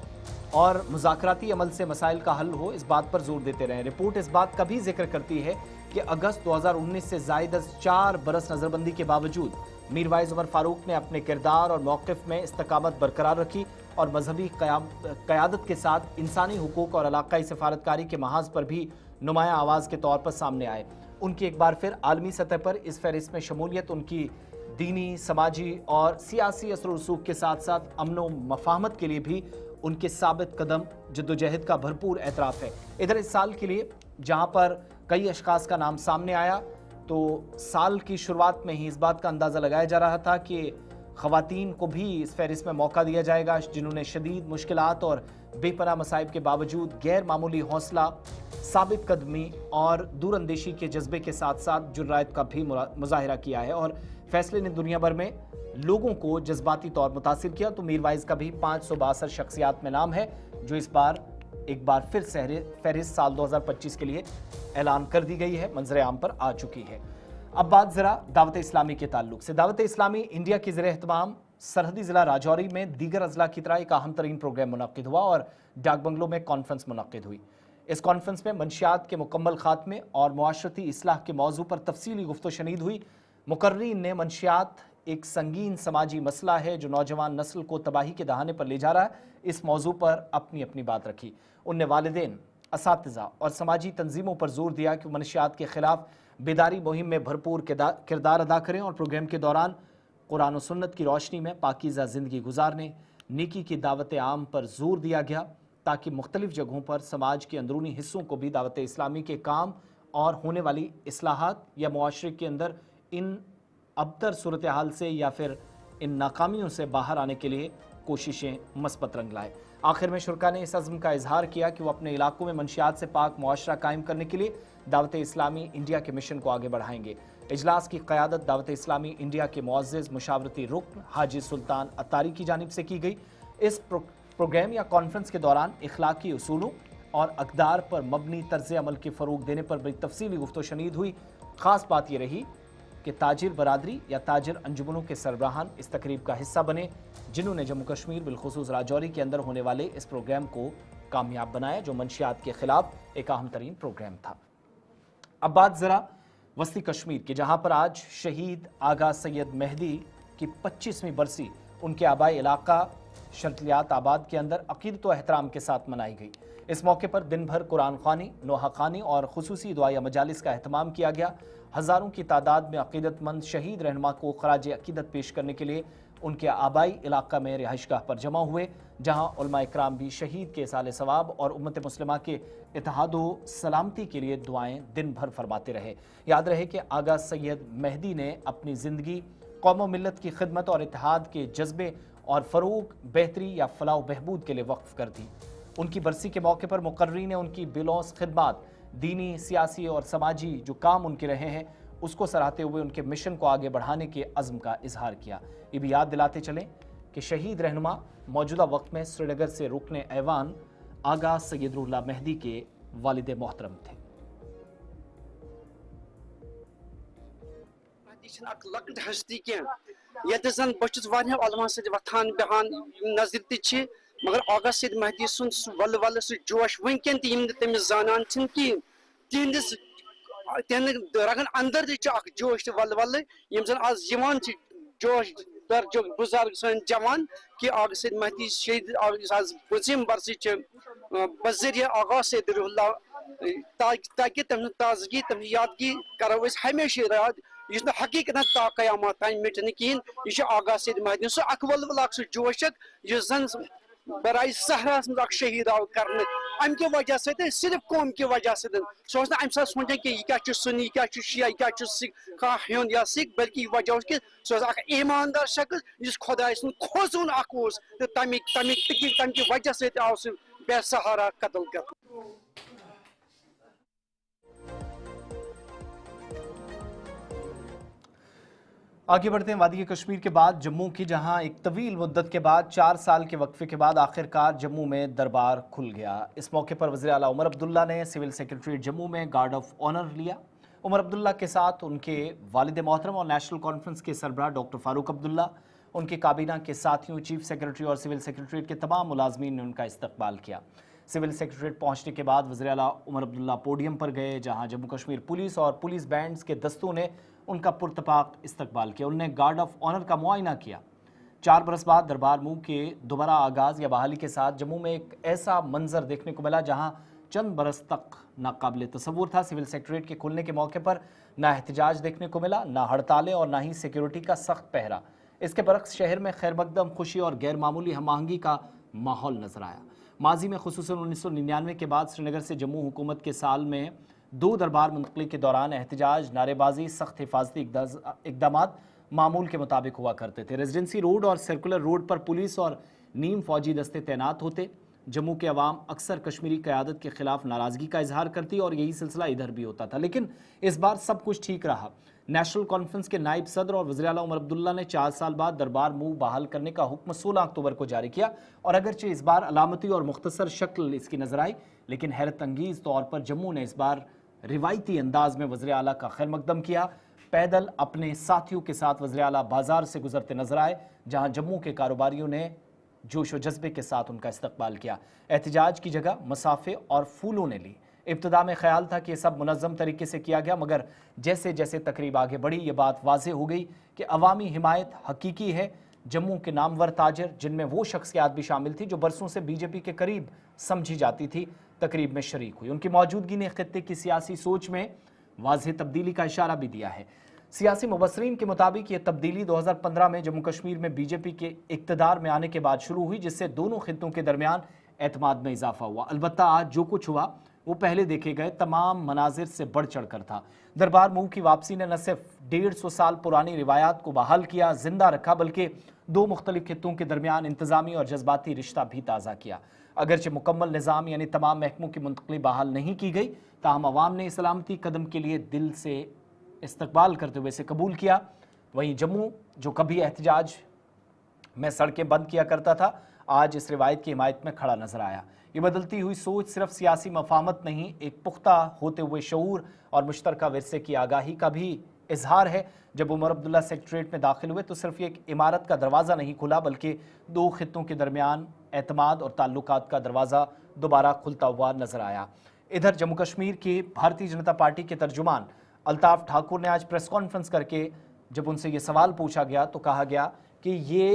और मुज़ाकराती अमल से मसाइल का हल हो, इस बात पर जोर देते रहे। रिपोर्ट इस बात का भी जिक्र करती है कि अगस्त 2019 से ज़ायद 4 बरस नज़रबंदी के बावजूद मीरवाइज़ उमर फारूक ने अपने किरदार और मौक़िफ़ में इस्तकामत बरकरार रखी और मजहबी क़यादत के साथ इंसानी हुकूक और इलाक़ाई सफारतकारी के महाज पर भी नुमाया आवाज़ के तौर पर सामने आए। उनकी एक बार फिर आलमी सतह पर इस फहरिस्त में शमूलियत उनकी दीनी, समाजी और सियासी असर रसूख के साथ साथ अमन व मफाहमत के लिए भी उनके साबित कदम जद्दोजहद का भरपूर एतराफ़ है। इधर इस साल के लिए जहाँ पर कई अशखास का नाम सामने आया, तो साल की शुरुआत में ही इस बात का अंदाज़ा लगाया जा रहा था कि ख़वातीन को भी इस फहरिस्त में मौका दिया जाएगा, जिन्होंने शदीद मुश्किलात और बेपनाह मसाइब के बावजूद गैर मामूली हौसला, साबित कदमी और दूरअंदेशी के जज्बे के साथ साथ जुर्रात का भी मुजाहिरा किया है और फैसले ने दुनिया भर में लोगों को जज्बाती तौर मुतासिर किया। तो मीरवाइज़ का भी 562 शख्सियात में नाम है, जो इस बार एक बार फिर फहरिस्त साल 2025 के लिए ऐलान कर दी गई है, मंजर आम पर आ चुकी है। अब बात ज़रा दावत इस्लामी के ताल्लुक से। दावत इस्लामी इंडिया के ज़ेर एहतमाम सरहदी ज़िला राजौरी में दीगर अजला की तरह एक अहम तरीन प्रोग्राम मुनक्किद हुआ और डाक बंगलों में कॉन्फ्रेंस मुनक्किद हुई। इस कॉन्फ्रेंस में मंशियात के मुकम्मल खात्मे और मुआशरती इस्लाह के मौजू पर तफसीली गुफ्तो शनीद हुई। मुकर्रीन ने मंशियात एक संगीन समाजी मसला है जो नौजवान नस्ल को तबाही के दहाने पर ले जा रहा है, इस मौजू पर अपनी अपनी बात रखी। उनने वालिदैन, असातिज़ा और समाजी तंजीमों पर जोर दिया कि मंशियात के खिलाफ बेदारी मुहिम में भरपूर किरदार अदा करें और प्रोग्राम के दौरान कुरान और सुन्नत की रोशनी में पाकीज़ा ज़िंदगी गुजारने, नेकी की दावत आम पर जोर दिया गया ताकि मुख्तलिफ जगहों पर समाज के अंदरूनी हिस्सों को भी दावत इस्लामी के काम और होने वाली इस्लाहात या मुआशरे के अंदर इन अबतर सूरत हाल से या फिर इन नाकामियों से बाहर आने के लिए कोशिशें मस्बत रंग लाए। आखिर में शुरका ने इस अज़्म का इजहार किया कि वो अपने इलाकों में मंशियात से पाक मुआशरा कायम करने के लिए दावत इस्लामी इंडिया के मिशन को आगे बढ़ाएंगे। इजलास की क़यादत दावत इस्लामी इंडिया के मुअज़्ज़िज़ मुशावरती रुकन हाजी सुल्तान अत्तारी की जानिब से की गई। इस प्रोग्राम या कॉन्फ्रेंस के दौरान इखलाकी उसूलों और अक़दार पर मबनी तर्ज़ अमल के फ़रोग़ देने पर बड़ी तफसीली गुफ्तो शनीद हुई। ख़ास बात यह रही कि ताजिर बरादरी या ताजिर अंजुमनों के सरबराहान इस तकरीब का हिस्सा बने, जिन्होंने जम्मू कश्मीर बिलखुसूस राजौरी के अंदर होने वाले इस प्रोग्राम को कामयाब बनाया, जो मंशियात के खिलाफ एक अहम तरीन प्रोग्राम था। अब बात ज़रा वस्ती कश्मीर की, जहाँ पर आज शहीद आगा सैयद मेहदी की 25वीं बरसी उनके आबाई इलाका शर्तलियात आबाद के अंदर अक़ीदत व एहतराम के साथ मनाई गई। इस मौके पर दिन भर कुरान ख़्वानी, नोहा ख़्वानी और खुसूसी दुआया मजालिस का अहतमाम किया गया। हज़ारों की तादाद में अक़ीदतमंद शहीद रहनुमा को ख़राज अक़ीदत पेश करने के लिए उनके आबाई इलाका में रिहाइशगाह पर जमा हुए, जहाँ उलमा इकराम भी शहीद के साले सवाब और उम्मत मुस्लिमा के इत्तेहाद व सलामती के लिए दुआएं दिन भर फरमाते रहे। याद रहे कि आगा सैयद मेहदी ने अपनी ज़िंदगी कौम व मिल्लत की खिदमत और इत्तेहाद के जज्बे और फ़रोग़, बेहतरी या फलाह बहबूद के लिए वक्फ़ कर दी। उनकी बरसी के मौके पर मुकर्रीन ने उनकी बिलौस खिदमत, दीनी, सियासी और समाजी जो काम उनके रहे हैं, उसको सराहते हुए उनके मिशन को आगे बढ़ाने के अज़्म का इजहार किया। ये भी याद दिलाते चलें कि शहीद रहनुमा मौजूदा वक्त में श्रीनगर से रुकने ऐवान आगा सैयद रुहुल्लाह मेहदी के वालिद मोहतरम थे। हस्ती ये जन बहुत अलमा वथान बहान नजर मगर आगा सैयद मेहदी सुन वल वल जोश वनकन तमिस जानान कहें तिहंदिस रगन अंदर जोश वल वल यम जन आज जोश दर जो बुजुर्ग सन जवान कि आगा सैयद मेहदी शहीद आज पजिम बरसी बजरिया आगा सैयद रुहुल्लाह ताकि तम ताजगी तम यादगी करो हमेशा याद यह हकीकत ता कयामत तान मिटन कहें यह आगा सैयद मेहदी सह अकवल वल जोशक जन बराई सहरास मज शहीद आव कर अम के वजह से सिर्फ कौम की वजह से सह अम सा सोचान कि यह क्या सुन्नी क्या शिया क्या सिख कह या सिख बल्कि यह वजह कि सह ईमानदार शख्स जिस खुदा खोजून तमी वजह से आव सह बेसहारा कत्ल कर। आगे बढ़ते हैं वादी कश्मीर के बाद जम्मू की, जहां एक तवील मुद्दत के बाद 4 साल के वक्फे के बाद आखिरकार जम्मू में दरबार खुल गया। इस मौके पर वज़ीर आला उमर अब्दुल्ला ने सिविल सेक्रेटरीट जम्मू में गार्ड ऑफ ऑनर लिया। उमर अब्दुल्ला के साथ उनके वालिद मोहतरम और नेशनल कॉन्फ्रेंस के सरबराह डॉक्टर फारूक अब्दुल्ला, उनकी काबीना के साथियों, चीफ सेक्रेटरी और सिविल सेक्रेटरीट के तमाम मुलाजमीन ने उनका इस्तकबाल किया। सिविल सेक्रेटरीट पहुंचने के बाद वज़ीर आला उमर अब्दुल्ला पोडियम पर गए, जहां जम्मू कश्मीर पुलिस और पुलिस बैंड्स के दस्तों ने उनका पुरतपाक इस्तकबाल किया। उन्होंने गार्ड ऑफ ऑनर का मुआयना किया। 4 बरस बाद दरबार मूव के दोबारा आगाज़ या बहाली के साथ जम्मू में एक ऐसा मंजर देखने को मिला जहां चंद बरस तक नाकाबिले तसव्वुर था। सिविल सेक्रेटरीट के खुलने के मौके पर ना एहतजाज देखने को मिला, ना हड़तालें और ना ही सिक्योरिटी का सख्त पहरा। इसके बरक्स शहर में खैर मकदम, खुशी और गैर मामूली हम आहंगी का माहौल नजर आया। माजी में खुसूसन 1999 के बाद श्रीनगर से जम्मू हुकूमत के साल में 2 दरबार मुंतकली के दौरान एहतजाज, नारेबाजी, सख्त हिफाजती इकदामात मामूल के मुताबिक हुआ करते थे। रेजिडेंसी रोड और सर्कुलर रोड पर पुलिस और नीम फौजी दस्ते तैनात होते। जम्मू के अवाम अक्सर कश्मीरी क़यादत के खिलाफ नाराज़गी का इजहार करती और यही सिलसिला इधर भी होता था। लेकिन इस बार सब कुछ ठीक रहा। नेशनल कॉन्फ्रेंस के नायब सदर और वज़ीर आला उमर अब्दुल्ला ने 4 साल बाद दरबार मूव बहाल करने का हुक्म 16 अक्टूबर को जारी किया और अगरचे इस बार अलामती और मुख्तसर शक्ल इसकी नजर आई, लेकिन हैरत अंगीज़ तौर पर जम्मू ने इस बार रिवायती अंदाज में वज़ीर आला का खैर मकदम किया। पैदल अपने साथियों के साथ वज़ीर आला बाजार से गुजरते नजर आए, जहां जम्मू के कारोबारियों ने जोश व जज्बे के साथ उनका इस्तकबाल किया। एहतजाज की जगह मसाफे और फूलों ने ली। इब्तिदा में ख्याल था कि यह सब मुनज़्ज़म तरीके से किया गया, मगर जैसे जैसे तकरीब आगे बढ़ी ये बात वाज़ेह हो गई कि अवामी हिमायत हकीकी है। जम्मू के नामवर ताजर, जिनमें वो शख्सियात भी शामिल थी जो बरसों से बीजेपी के करीब समझी जाती थी, तकरीब में शरीक हुई। उनकी मौजूदगी ने खित्ते की सियासी सोच में वाज़ेह तब्दीली का इशारा भी दिया है। सियासी मुबस्सरीन के मुताबिक ये तब्दीली 2015 में जम्मू कश्मीर में बीजेपी के इक़्तिदार में आने के बाद शुरू हुई, जिससे दोनों खित्तों के दरमियान एतमाद में इजाफा हुआ। अलबत्ता आज जो कुछ हुआ वो पहले देखे गए तमाम मनाजिर से बढ़ चढ़ कर था। दरबार मूव की वापसी ने न सिर्फ 150 साल पुरानी रिवायात को बहाल किया, जिंदा रखा, बल्कि 2 मुख्तलिफ खित्तों के दरमियान इंतजामी और जज्बाती रिश्ता भी ताज़ा किया। अगरचे मुकम्मल निज़ाम यानी तमाम महकमों की मुंतकली बहाल नहीं की गई, ताहम अवाम ने सलामती कदम के लिए दिल से इस्तकबाल करते हुए इसे कबूल किया। वहीं जम्मू, जो कभी एहतजाज में सड़कें बंद किया करता था, आज इस रिवायत की हिमायत में खड़ा नजर आया। ये बदलती हुई सोच सिर्फ सियासी मफाहमत नहीं, एक पुख्ता होते हुए शऊर और मुश्तरका विरसे की आगाही का भी इजहार है। जब उमर अब्दुल्ला सेक्रेटरीट में दाखिल हुए तो सिर्फ एक इमारत का दरवाज़ा नहीं खुला, बल्कि 2 खित्तों के दरमियान एतमाद और ताल्लुकात का दरवाज़ा दोबारा खुलता हुआ नजर आया। इधर जम्मू कश्मीर की भारतीय जनता पार्टी के तर्जुमान अल्ताफ ठाकुर ने आज प्रेस कॉन्फ्रेंस करके जब उनसे ये सवाल पूछा गया तो कहा गया कि ये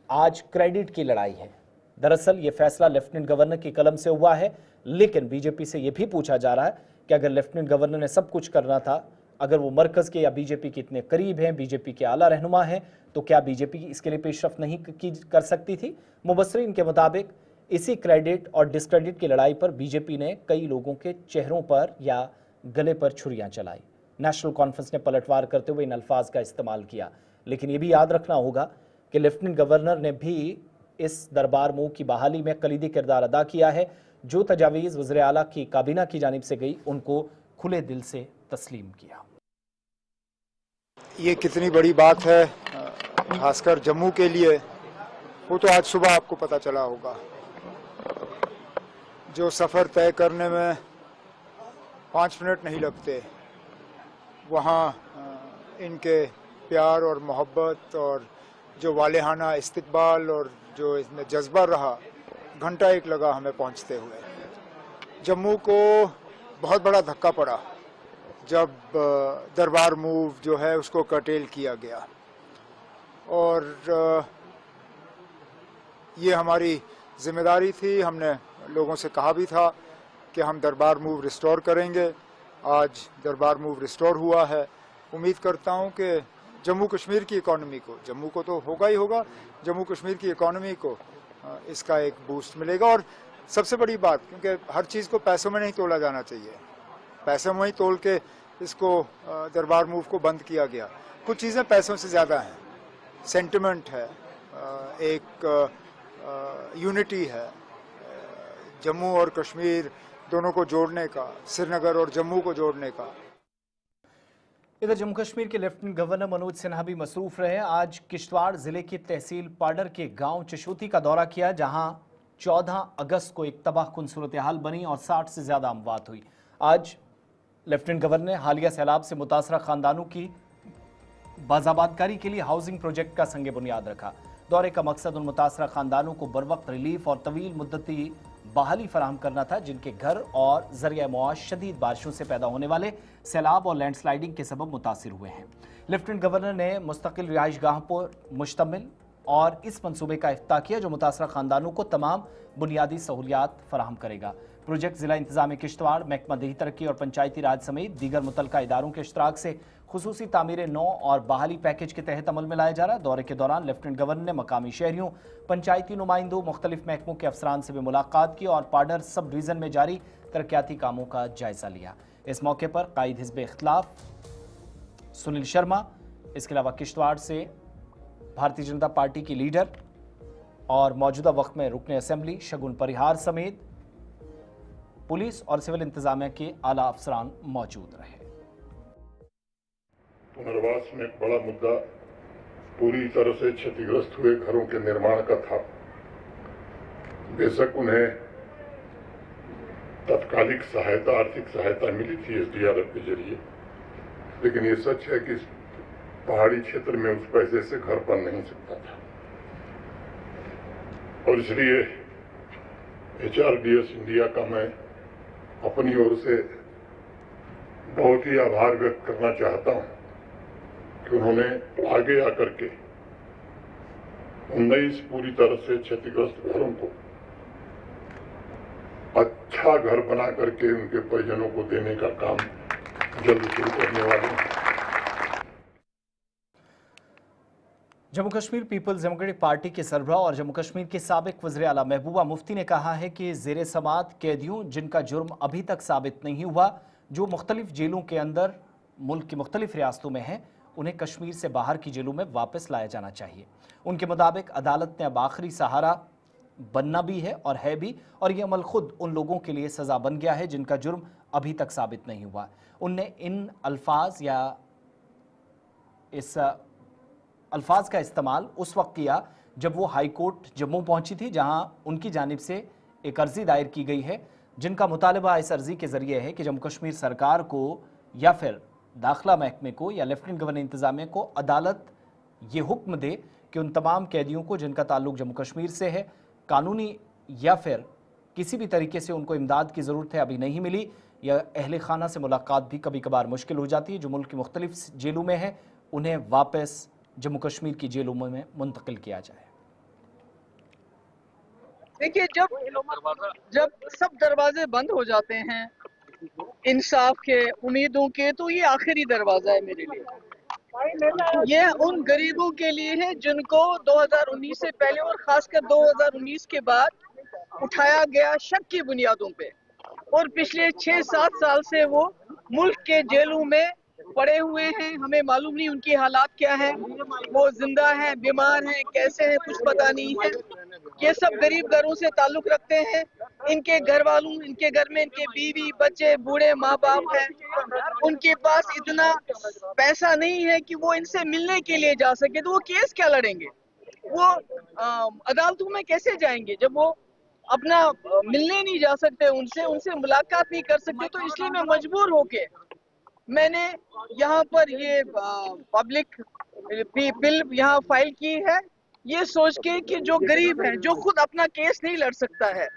आज क्रेडिट की लड़ाई है। दरअसल ये फैसला लेफ्टिनेंट गवर्नर की कलम से हुआ है, लेकिन बीजेपी से ये भी पूछा जा रहा है कि अगर लेफ्टिनेंट गवर्नर ने सब कुछ करना था, अगर वो मरकज़ के या बीजेपी के इतने करीब हैं, बीजेपी के आला रहनुमा हैं, तो क्या बीजेपी इसके लिए पेशरफ नहीं कर सकती थी? मुबस्सरीन के मुताबिक इसी क्रेडिट और डिस्क्रेडिट की लड़ाई पर बीजेपी ने कई लोगों के चेहरों पर या गले पर छुरियां चलाई। नेशनल कॉन्फ्रेंस ने पलटवार करते हुए इन अल्फाज का इस्तेमाल किया, लेकिन ये भी याद रखना होगा कि लेफ्टिनेंट गवर्नर ने भी इस दरबार मूव की बहाली में कलीदी किरदार अदा किया है। जो तजावीज़ वज़ीर आला की काबीना की जानिब से गई, उनको खुले दिल से तस्लीम किया। ये कितनी बड़ी बात है खासकर जम्मू के लिए, वो तो आज सुबह आपको पता चला होगा। जो सफ़र तय करने में 5 मिनट नहीं लगते, वहाँ इनके प्यार और मोहब्बत और जो वालेहाना इस्तकबाल और जो इसमें जज्बा रहा, घंटा 1 लगा हमें पहुँचते हुए। जम्मू को बहुत बड़ा धक्का पड़ा जब दरबार मूव जो है उसको कर्टेल किया गया, और ये हमारी जिम्मेदारी थी। हमने लोगों से कहा भी था कि हम दरबार मूव रिस्टोर करेंगे। आज दरबार मूव रिस्टोर हुआ है। उम्मीद करता हूं कि जम्मू कश्मीर की इकॉनमी को, जम्मू को तो होगा ही होगा, जम्मू कश्मीर की इकॉनमी को इसका एक बूस्ट मिलेगा। और सबसे बड़ी बात, क्योंकि हर चीज़ को पैसों में नहीं तोला जाना चाहिए, पैसों में ही तोल के इसको दरबार मूव को बंद किया गया। कुछ चीज़ें पैसों से ज़्यादा हैं, सेंटिमेंट है, एक यूनिटी है, जम्मू और कश्मीर दोनों को जोड़ने का, श्रीनगर और जम्मू को जोड़ने का। इधर जम्मू कश्मीर के लेफ्टिनेंट गवर्नर मनोज सिन्हा भी मसरूफ रहे। आज किश्तवाड़ जिले की तहसील पाडर के गांव चशोती का दौरा किया, जहां 14 अगस्त को एक तबाहकुन सूरत हाल बनी और 60 से ज़्यादा अमवात हुई। आज लेफ्टिनेंट गवर्नर ने हालिया सैलाब से मुतासरा खानदानों की बाजाबादकारी के लिए हाउसिंग प्रोजेक्ट का संग बुनियाद रखा। दौरे का मकसद उन मुतासरा खानदानों को बरवक्त रिलीफ और तवील मुद्दती बहाली फराहम करना था जिनके घर और जरिया मुआश शदीद बारिशों से पैदा होने वाले सैलाब और लैंडस्लाइडिंग के सबब मुतासिर हुए हैं। लेफ्टिनेंट गवर्नर ने मुस्तकिल रिहाइश गाह पर मुश्तमिल और इस मंसूबे का इफ्ताह किया जो मुतासरा खानदानों को तमाम बुनियादी सहूलियात फराहम करेगा। प्रोजेक्ट जिला इंतजाम किश्तवाड़, महकमा देही तरक्की और पंचायती राज समेत दीगर मुतल्लिका इदारों के इश्तराक से खुसूसी तामीर नौ और बहाली पैकेज के तहत अमल में लाया जा रहा है। दौरे के दौरान लेफ्टिनेंट गवर्नर ने मकामी शहरियों, पंचायती नुमाइंदों, मुख्तलिफ महकमों के अफसरान से भी मुलाकात की और पाडर सब डिवीजन में जारी तरक्याती कामों का जायजा लिया। इस मौके पर कायद हिज़्ब इख्तिलाफ सुनील शर्मा, इसके अलावा किश्तवाड़ से भारतीय जनता पार्टी की लीडर और मौजूदा वक्त में रुकने असेंबली शगुन परिहार समेत पुलिस और सिविल इंतजामिया के आला अफसरान मौजूद रहे। पुनर्वास में एक बड़ा मुद्दा पूरी तरह से क्षतिग्रस्त हुए घरों के निर्माण का था। बेशक उन्हें तत्कालिक सहायता, आर्थिक सहायता मिली थी SDRF के जरिए, लेकिन ये सच है कि पहाड़ी क्षेत्र में उस पैसे से घर बन नहीं सकता था और इसलिए HRDS इंडिया का मैं अपनी ओर से बहुत ही आभार व्यक्त करना चाहता हूं कि उन्होंने आगे आकर के 19 पूरी तरह से क्षतिग्रस्त घरों को अच्छा घर बना करके उनके परिजनों को देने का काम जल्द शुरू करने वाले हैं। Jammu Kashmir people's democratic party के सरबराह और जम्मू कश्मीर के साबिक वज़ीर आला महबूबा मुफ्ती ने कहा है कि ज़ेरे समात कैदियों जिनका जुर्म अभी तक साबित नहीं हुआ, जो मुख्तलिफ जेलों के अंदर मुल्क की मुख्तलिफ रियासतों में हैं, उन्हें कश्मीर से बाहर की जेलों में वापस लाया जाना चाहिए। उनके मुताबिक अदालत ने अब आखिरी सहारा बनना भी है और ये अमल खुद उन लोगों के लिए सज़ा बन गया है जिनका जुर्म अभी तक साबित नहीं हुआ। उनने इन अल्फाज का इस्तेमाल उस वक्त किया जब वो हाई कोर्ट जम्मू पहुंची थी, जहां उनकी जानिब से एक अर्जी दायर की गई है जिनका मुतालबा इस अर्जी के जरिए है कि जम्मू कश्मीर सरकार को या फिर दाखिला महकमे को या लेफ्टिनेंट गवर्नर इंतजामिया को अदालत ये हुक्म दे कि उन तमाम कैदियों को जिनका ताल्लुक जम्मू कश्मीर से है, कानूनी या फिर किसी भी तरीके से उनको इमदाद की ज़रूरत है, अभी नहीं मिली, या अहले खाना से मुलाकात भी कभी कभार मुश्किल हो जाती है, जो मुल्क की मुख्तलिफ जेलों में है, उन्हें वापस जम्मू कश्मीर की जेलों में मुंतकिल किया जाए। देखिए, जब सब दरवाजे बंद हो जाते हैं इंसाफ के, उम्मीदों के, तो ये आखिरी दरवाजा है मेरे लिए। ये उन गरीबों के लिए है जिनको 2019 से पहले और खासकर 2019 के बाद उठाया गया शक की बुनियादों पे, और पिछले 6-7 साल से वो मुल्क के जेलों में पड़े हुए हैं। हमें मालूम नहीं उनकी हालात क्या है, वो जिंदा हैं, बीमार हैं, कैसे हैं, कुछ पता नहीं है। ये सब गरीब घरों से ताल्लुक रखते हैं। इनके घर वालों, इनके घर में इनके बीवी बच्चे, बूढ़े माँ बाप हैं, उनके पास इतना पैसा नहीं है कि वो इनसे मिलने के लिए जा सके, तो वो केस क्या लड़ेंगे, वो अदालतों में कैसे जाएंगे जब वो अपना मिलने नहीं जा सकते, उनसे मुलाकात नहीं कर सकते। तो इसलिए मैं मजबूर होके मैंने यहाँ पर ये पब्लिक बिल यहाँ फाइल की है, ये सोच के कि जो गरीब है, जो खुद अपना केस नहीं लड़ सकता है,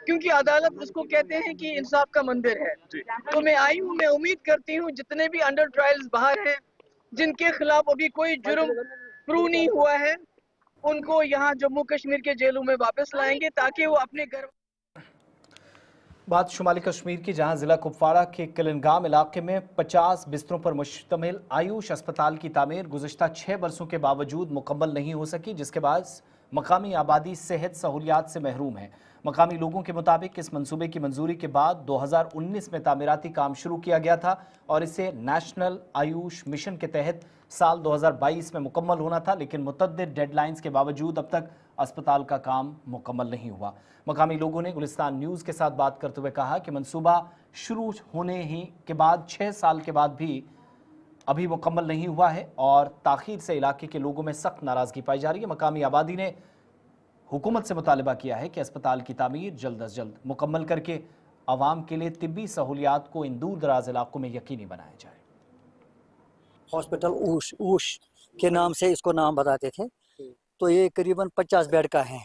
क्योंकि अदालत उसको कहते हैं कि इंसाफ का मंदिर है। तो मैं आई हूँ, मैं उम्मीद करती हूँ जितने भी अंडर ट्रायल्स बाहर हैं, जिनके खिलाफ अभी कोई जुर्म प्रूव नहीं हुआ है, उनको यहाँ जम्मू कश्मीर के जेलों में वापस लाएंगे ताकि वो अपने घर। बात शुमाली कश्मीर की, जहां जिला कुपवाड़ा के किलनगाम इलाके में 50 बिस्तरों पर मुश्तमिल आयुष अस्पताल की तामीर गुज़िश्ता 6 बरसों के बावजूद मुकम्मल नहीं हो सकी, जिसके बाद मकामी आबादी सेहत सहूलियात से महरूम है। मकामी लोगों के मुताबिक इस मंसूबे की मंजूरी के बाद 2019 में तामीराती काम शुरू किया गया था और इसे नेशनल आयुष मिशन के तहत साल 2022 में मुकम्मल होना था, लेकिन मुतअद्दिद डेडलाइंस के बावजूद अब तक अस्पताल का काम मुकम्मल नहीं हुआ। मकामी लोगों ने गुलिस्तान न्यूज़ के साथ बात करते हुए कहा कि मंसूबा शुरू होने ही के बाद 6 साल के बाद भी अभी मुकम्मल नहीं हुआ है और ताख़ीर से इलाके के लोगों में सख्त नाराज़गी पाई जा रही है। मकामी आबादी ने हुकूमत से मुतालबा किया है कि अस्पताल की तामीर जल्द अज जल्द मुकम्मल करके आवाम के लिए तिब्बी सहूलियात को इन दूर दराज इलाकों में यकीनी बनाया जाए। हॉस्पिटल ऊश के नाम से इसको नाम बताते थे। तो ये करीबन 50 बेड का है।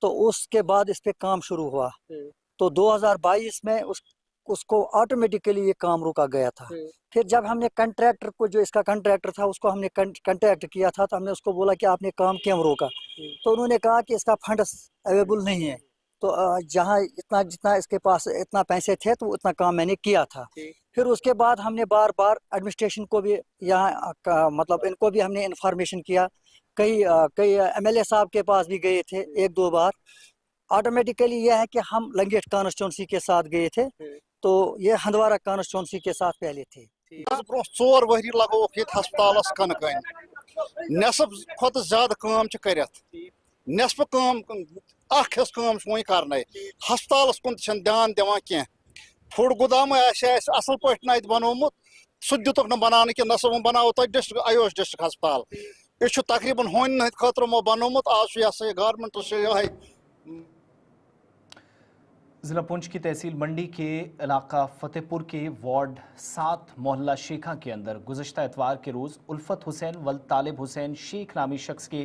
तो उसके बाद इस पे काम शुरू हुआ। तो 2022 में उसको ऑटोमेटिकली ये काम रोका गया था। फिर जब हमने कंट्रैक्टर को, जो इसका कंट्रैक्टर था, उसको हमने कंटैक्ट किया था, तो हमने उसको बोला कि आपने काम क्यों रोका। तो उन्होंने कहा कि इसका फंड्स अवेलेबल नहीं है। तो जहाँ इतना जितना इसके पास इतना पैसे थे तो उतना काम मैंने किया था। फिर उसके बाद हमने बार बार एडमिनिस्ट्रेशन को भी यहाँ मतलब इनको भी हमने इन्फॉर्मेशन किया। कई MLA साहब के पास भी गए थे 1-2 बार। ऑटोमेटिकली यह है कि हम लंगेट कॉन्स्टिट्यूंसी के साथ गए थे, तो ये हंदवारा कॉन्स्टिट्यूंसी के साथ पहले थे। ब्रो 4 वहरी लगोक ये हस्पतालस कनकन नेसफ खुद ज्यादा काम करित नेसफ काम अख काम वो करने हस्पतालस कुन ध्यान दिवान कह फूड गोदाम असल पे बनोमुत सह दुक न बनाने कि नसा वो बनाओ तुम डिस्ट्रिक्ट आयोश डिस्ट्रिक्ट हस्पताल यह तकरीबन होन खतर बनोमुत आज यह गवर्नमेंट से जिला पुंछ की तहसील मंडी के इलाका फतेहपुर के वार्ड 7 मोहल्ला शेखा के अंदर गुज़श्ता इतवार के रोज़ उल्फत हुसैन वल तालिब हुसैन शेख नामी शख्स के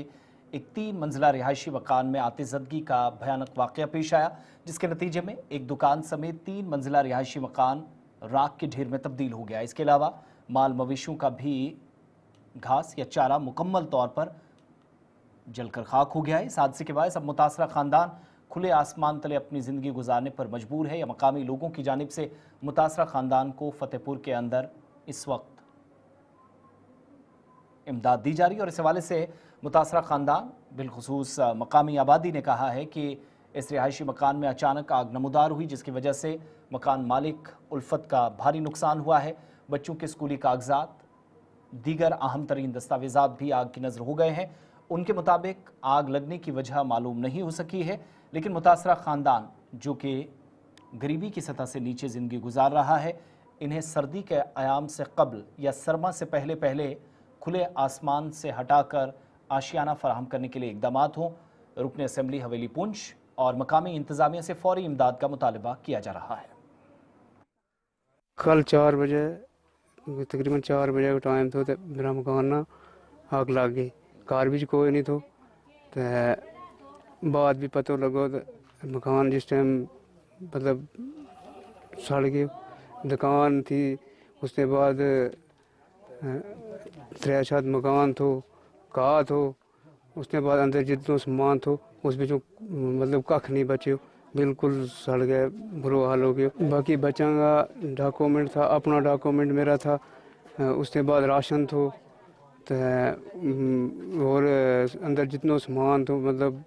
एक 3 मंजिला रिहायशी मकान में आतिशज़दगी का भयानक वाक़या पेश आया, जिसके नतीजे में एक दुकान समेत 3 मंजिला रिहायशी मकान राख के ढेर में तब्दील हो गया। इसके अलावा माल मवेशियों का भी घास या चारा मुकम्मल तौर पर जलकर खाक हो गया है। इस हादसे के बाद अब मुतासरा ख़ानदान खुले आसमान तले अपनी ज़िंदगी गुजारने पर मजबूर है। या मकामी लोगों की जानिब से मुतासरा ख़ानदान को फतेहपुर के अंदर इस वक्त इमदाद दी जा रही है। और इस हवाले से मुतासरा ख़ानदान बिलखुसूस मकामी आबादी ने कहा है कि इस रिहायशी मकान में अचानक आग नमूदार हुई, जिसकी वजह से मकान मालिक उल्फत का भारी नुकसान हुआ है। बच्चों के स्कूली कागजात, दीगर अहम तरीन दस्तावेज़ात भी आग की नज़र हो गए हैं। उनके मुताबिक आग लगने की वजह मालूम नहीं हो सकी है, लेकिन मुतासरा ख़ानदान जो कि गरीबी की सतह से नीचे ज़िंदगी गुजार रहा है, इन्हें सर्दी के आयाम से कबल या सरमा से पहले पहले खुले आसमान से हटाकर आशियाना फराहम करने के लिए इकदाम हों। रुकन असम्बली हवेली पुंछ और मकामी इंतज़ामिया से फौरी इमदाद का मुतालबा किया जा रहा है। कल 4 बजे तकरीबन 4 बजे का टाइम था, तो मेरा मकान ना आग लग गई। घर भी कोई नहीं तो बाद भी पता लगो तो मकान जिस टाइम मतलब सड़ गया। दुकान थी, उसके बाद 3-4 मकान थो, कहा थो, उसके बाद अंदर जितना सामान थो उस बिचों मतलब कख नहीं बचे, बिल्कुल सड़ गया, बुरा हाल हो गया। बाकी बच्चा का डॉक्यूमेंट था, अपना डॉक्यूमेंट मेरा था, उसके बाद राशन थो, तो और अंदर जितना सामान तो मतलब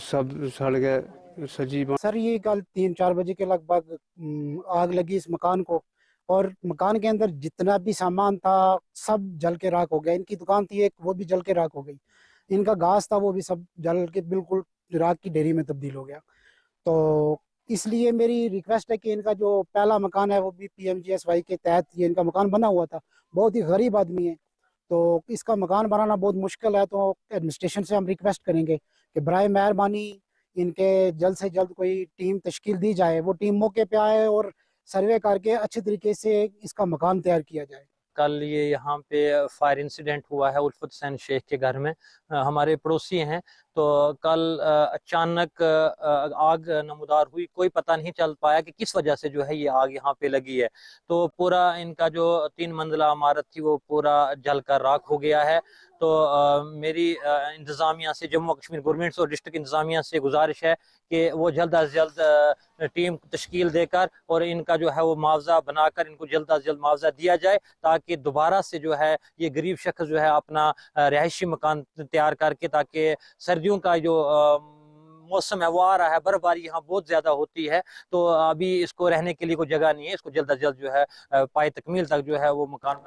सब सड़ गया सजी। सर ये कल 3-4 बजे के लगभग आग लगी इस मकान को, और मकान के अंदर जितना भी सामान था सब जल के राख हो गया। इनकी दुकान थी एक, वो भी जल के राख हो गई। इनका घास था वो भी सब जल के बिल्कुल राख की ढेरी में तब्दील हो गया। तो इसलिए मेरी रिक्वेस्ट है कि इनका जो पहला मकान है वो भी PMGSY के तहत ये इनका मकान बना हुआ था। बहुत ही गरीब आदमी है, तो इसका मकान बनाना बहुत मुश्किल है। तो एडमिनिस्ट्रेशन से हम रिक्वेस्ट करेंगे कि बराए मेहरबानी इनके जल्द से जल्द कोई टीम तश्कील दी जाए, वो टीम मौके पे आए और सर्वे करके अच्छे तरीके से इसका मकान तैयार किया जाए। कल ये यहाँ पे फायर इंसिडेंट हुआ है उल्फत हुसैन शेख के घर में। हमारे पड़ोसी हैं, तो कल अचानक आग नमूदार हुई। कोई पता नहीं चल पाया कि किस वजह से जो है ये आग यहाँ पे लगी है। तो पूरा इनका जो 3 मंजिला इमारत थी वो पूरा जलकर राख हो गया है। तो मेरी इंतज़ामिया से, जम्मू कश्मीर गवर्नमेंट और डिस्ट्रिक्ट इंतज़ामिया से गुजारिश है कि वो जल्द अज जल्द टीम तश्कील देकर और इनका जो है वो मुआवजा बनाकर इनको जल्द अज जल्द मुआवजा दिया जाए, ताकि दोबारा से जो है ये गरीब शख्स जो है अपना रिहायशी मकान तैयार करके, ताकि सर्दियों का जो मौसम है वो आ रहा है, बर्फबारी यहाँ बहुत ज्यादा होती है, तो अभी इसको रहने के लिए कोई जगह नहीं है। इसको जल्द अज जल्द जो है पाए तकमील तक जो है वो मकान।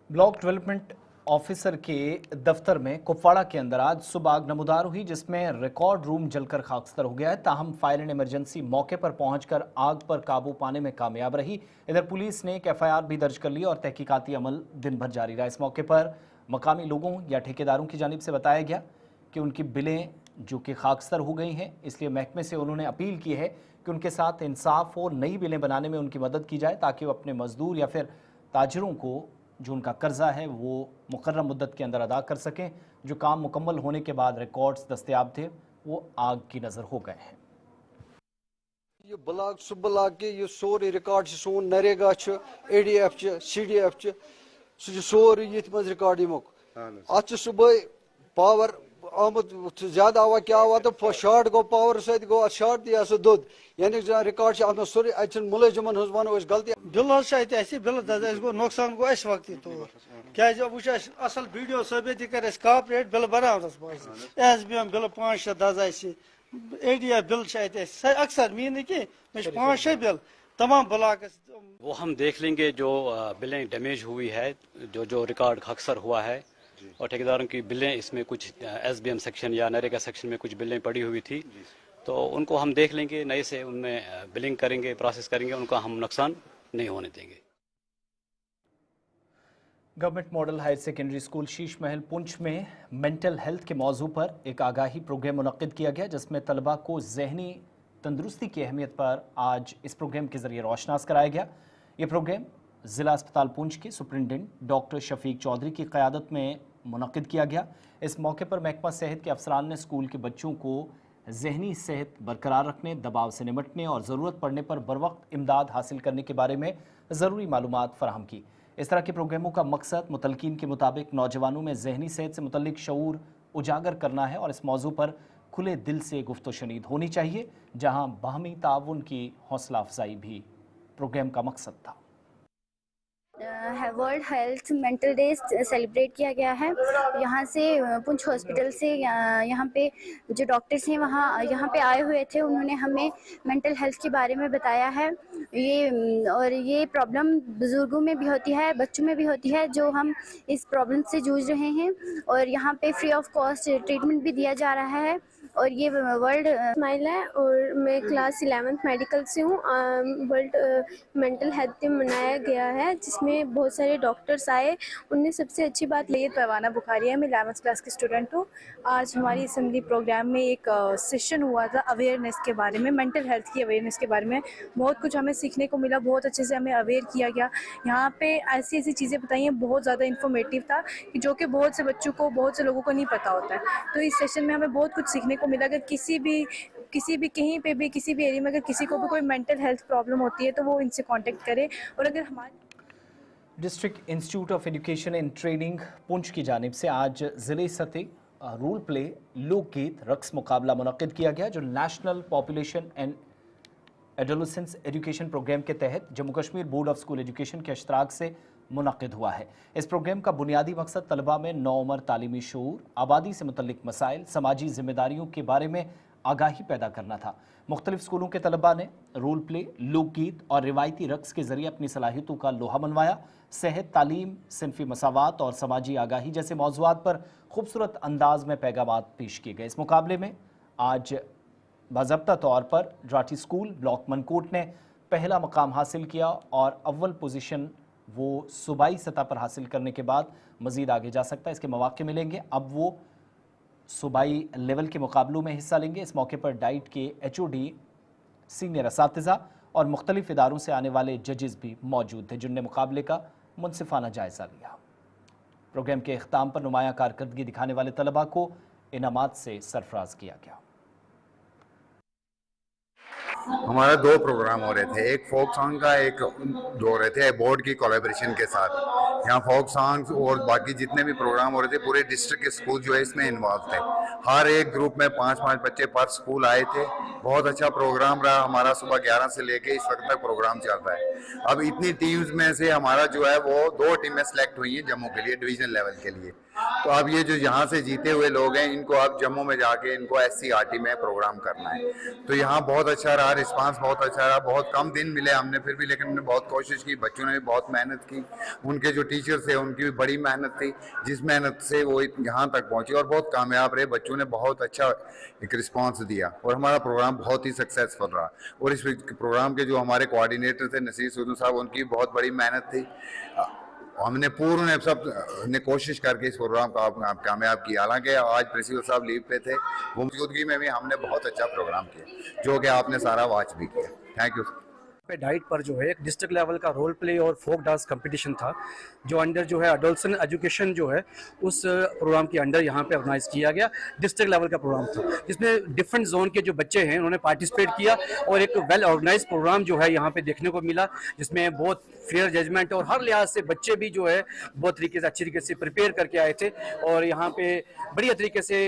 ब्लॉक डेवलपमेंट ऑफिसर के दफ्तर में कुपवाड़ा के अंदर आज सुबह आग नमूदार हुई, जिसमें रिकॉर्ड रूम जलकर खाकस्तर हो गया है। ताहम फायर एंड इमरजेंसी मौके पर पहुंचकर आग पर काबू पाने में कामयाब रही। इधर पुलिस ने एक FIR भी दर्ज कर ली और तहकीकाती अमल दिन भर जारी रहा। इस मौके पर मकामी लोगों या ठेकेदारों की जानिब से बताया गया कि उनकी बिलें जो कि खाकस्तर हो गई हैं, इसलिए महकमे से उन्होंने अपील की है कि उनके साथ इंसाफ और नई बिलें बनाने में उनकी मदद की जाए, ताकि वो अपने मजदूर या फिर ताजरों को जो उनका कर्जा है वो मुकर्रर मुद्दत के अंदर अदा कर सकें। जो काम मुकम्मल होने के बाद रिकॉर्ड्स दस्तयाब थे वो आग की नज़र हो गए हैं। ये ब्लॉक सह ब्लॉक के ये सोरे रिकॉर्ड सोन नरेगा ADF CDF सह सोरे ये रिकॉर्ड यमुक अत सुबह पावर आमुत ज्यादा आवा क्या आवा तो शॉर्ट गो पावर सत गो शॉर्ट दिया सह दुद यानी रिकॉर्ड अत सोरे अत मुलजमन हज वन गलती बिल बिल गो नुकसान गो अस वक्त तो क्या वो असल वीडियो साबित कर कॉपरेट बिल बनावस SBM बिल 5-6 दज ADF बिल अक्सर मीन कि 5-6 बिल तमाम ब्लॉक वो हम देख लेंगे जो बिलें डैमेज हुई है, जो रिकॉर्ड अक्सर हुआ है और ठेकेदारों की बिलें इसमें कुछ SBM सेक्शन या नरेगा सेक्शन में कुछ बिलें पड़ी हुई थी तो उनको हम देख लेंगे, नए से उनमें बिलिंग करेंगे, प्रोसेस करेंगे, उनका हम नुकसान नहीं होने देंगे। Government model higher secondary school Sheesh Mahal Poonch में मेंटल हेल्थ के मौजू पर एक आगाही प्रोग्राम मुनक्किद किया गया जिसमें तलबा को जहनी तंदुरुस्ती की अहमियत पर आज इस प्रोग्राम के जरिए रोशनास कराया गया। ये प्रोग्राम ज़िला अस्पताल पुंछ के सुप्रिंटेंडेंट डॉक्टर शफीक चौधरी की क़यादत में मुनक्किद किया गया। इस मौके पर महकमा सेहत के अफसरान ने स्कूल के बच्चों को जहनी सेहत बरकरार रखने, दबाव से निपटने और ज़रूरत पड़ने पर बरवक्त इमदाद हासिल करने के बारे में ज़रूरी मालूमात फराहम की। इस तरह के प्रोग्रामों का मकसद मुतलकीन के मुताबिक नौजवानों में जहनी सेहत से मुतल्लिक शऊर उजागर करना है और इस मौजू पर खुले दिल से गुफ्तो शनीद होनी चाहिए, जहां बाहमी ताउन की हौसला अफजाई भी प्रोग्राम का मकसद था। World health mental day celebrate किया गया है। यहाँ से पुंछ हॉस्पिटल से यहाँ पे जो डॉक्टर्स हैं वहाँ यहाँ पे आए हुए थे, उन्होंने हमें मेंटल हेल्थ के बारे में बताया है। ये प्रॉब्लम बुज़ुर्गों में भी होती है, बच्चों में भी होती है, जो हम इस प्रॉब्लम से जूझ रहे हैं और यहाँ पे फ्री ऑफ कॉस्ट ट्रीटमेंट भी दिया जा रहा है। और ये वर्ल्ड स्माइल है और मैं क्लास 11th मेडिकल से हूँ। वर्ल्ड मेंटल हेल्थ डे मनाया गया है जिसमें बहुत सारे डॉक्टर्स आए। उनने सबसे अच्छी बात ये परवाना बुखारी है, मैं 11th क्लास की स्टूडेंट हूँ। आज हमारी असेंबली प्रोग्राम में एक सेशन हुआ था अवेयरनेस के बारे में, मेंटल हेल्थ की अवेयरनेस के बारे में। बहुत कुछ हमें सीखने को मिला, बहुत अच्छे से हमें अवेयर किया गया। यहाँ पे ऐसी ऐसी चीज़ें बताई हैं, बहुत ज़्यादा इन्फॉर्मेटिव था कि जो कि बहुत से बच्चों को, बहुत से लोगों को नहीं पता होता है। तो इस सेशन में हमें बहुत कुछ सीखने को मिला। अगर किसी भी कहीं पे भी किसी भी एरिया में अगर किसी को भी कोई मेंटल हेल्थ प्रॉब्लम होती है तो वो इनसे कांटेक्ट करे। और अगर हमारे district institute of education and training Poonch की जानिब से आज ज़िले सतह रोल प्ले लोकगीत रक्स मुकाबला मुनक्किद किया गया जो national population and adolescence education programme के तहत Jammu Kashmir board of school education के इश्तराक से मुनक्किद हुआ है। इस प्रोग्राम का बुनियादी मकसद तलबा में नौउम्र तालीमी शऊर, आबादी से मुतल्लिक मसाइल, समाजी जिम्मेदारियों के बारे में आगाही पैदा करना था। मुख्तलिफ स्कूलों के तलबा ने रोल प्ले, लोकगीत और रिवायती रक्स के जरिए अपनी सलाहियतों का लोहा मनवाया। सेहत, तालीम, सिनफी मसावात और समाजी आगाही जैसे मौज़ूआत पर खूबसूरत अंदाज में पैगामात पेश किए गए। इस मुकाबले में आज बाज़ाब्ता तौर पर राठी स्कूल ब्लॉक मनकोट ने पहला मकाम हासिल किया और अव्वल पोजीशन वो सूबाई सतह पर हासिल करने के बाद मज़ीद आगे जा सकता है, इसके मौके मिलेंगे। अब वो सूबाई लेवल के मुकाबलों में हिस्सा लेंगे। इस मौके पर डाइट के HOD, सीनियर असातिज़ा और मुख्तलिफ इदारों से आने वाले जजेस भी मौजूद थे जिनने मुकाबले का मुनसिफाना जायज़ा लिया। प्रोग्राम के इख्ताम पर नुमाया कारकर्दगी दिखाने वाले तलबा को इनामात से सरफराज किया गया। हमारा 2 प्रोग्राम हो रहे थे, एक फोक सॉन्ग का, एक जो हो रहे थे बोर्ड की कोलैबोरेशन के साथ। यहाँ फोक सॉन्ग्स और बाकी जितने भी प्रोग्राम हो रहे थे पूरे डिस्ट्रिक्ट के स्कूल जो है इसमें इन्वॉल्व थे। हर एक ग्रुप में 5-5 बच्चे पर स्कूल आए थे। बहुत अच्छा प्रोग्राम रहा हमारा। सुबह 11 से लेके इस वक्त तक प्रोग्राम चल रहा है। अब इतनी टीम्स में से हमारा जो है वो 2 टीमें सेलेक्ट हुई हैं जम्मू के लिए, डिवीजन लेवल के लिए। तो अब ये जो यहाँ से जीते हुए लोग हैं इनको अब जम्मू में जाके इनको SCRT में प्रोग्राम करना है। तो यहाँ बहुत अच्छा रहा, रिस्पांस बहुत अच्छा रहा। बहुत कम दिन मिले हमने फिर भी, लेकिन हमने बहुत कोशिश की, बच्चों ने भी बहुत मेहनत की। उनके जो टीचर्स थे उनकी भी बड़ी मेहनत थी, जिस मेहनत से वो यहाँ तक पहुँचे और बहुत कामयाब रहे। बच्चों ने बहुत अच्छा एक रिस्पॉन्स दिया और हमारा प्रोग्राम बहुत ही सक्सेसफुल रहा। और इस प्रोग्राम के जो हमारे कोऑर्डिनेटर थे नसीर सूदू साहब, उनकी बहुत बड़ी मेहनत थी। हमने पूर्ण सब ने कोशिश करके इस प्रोग्राम को कामयाब किया। हालांकि आज प्रिंसिपल साहब लीव पे थे, वो मौजूदगी में भी हमने बहुत अच्छा प्रोग्राम किया जो कि आपने सारा वॉच भी किया। Thank you. पे डाइट पर जो है एक डिस्ट्रिक्ट लेवल का रोल प्ले और फोक डांस कंपटीशन था, जो अंडर जो है अडोल्सन एजुकेशन जो है उस प्रोग्राम के अंडर यहाँ पे ऑर्गेनाइज किया गया। डिस्ट्रिक्ट लेवल का प्रोग्राम था जिसमें डिफरेंट जोन के जो बच्चे हैं उन्होंने पार्टिसिपेट किया और एक वेल ऑर्गेनाइज प्रोग्राम जो है यहाँ पे देखने को मिला, जिसमें बहुत फेयर जजमेंट और हर लिहाज से बच्चे भी जो है बहुत तरीके से अच्छी तरीके से प्रिपेयर करके आए थे और यहाँ पे बढ़िया तरीके से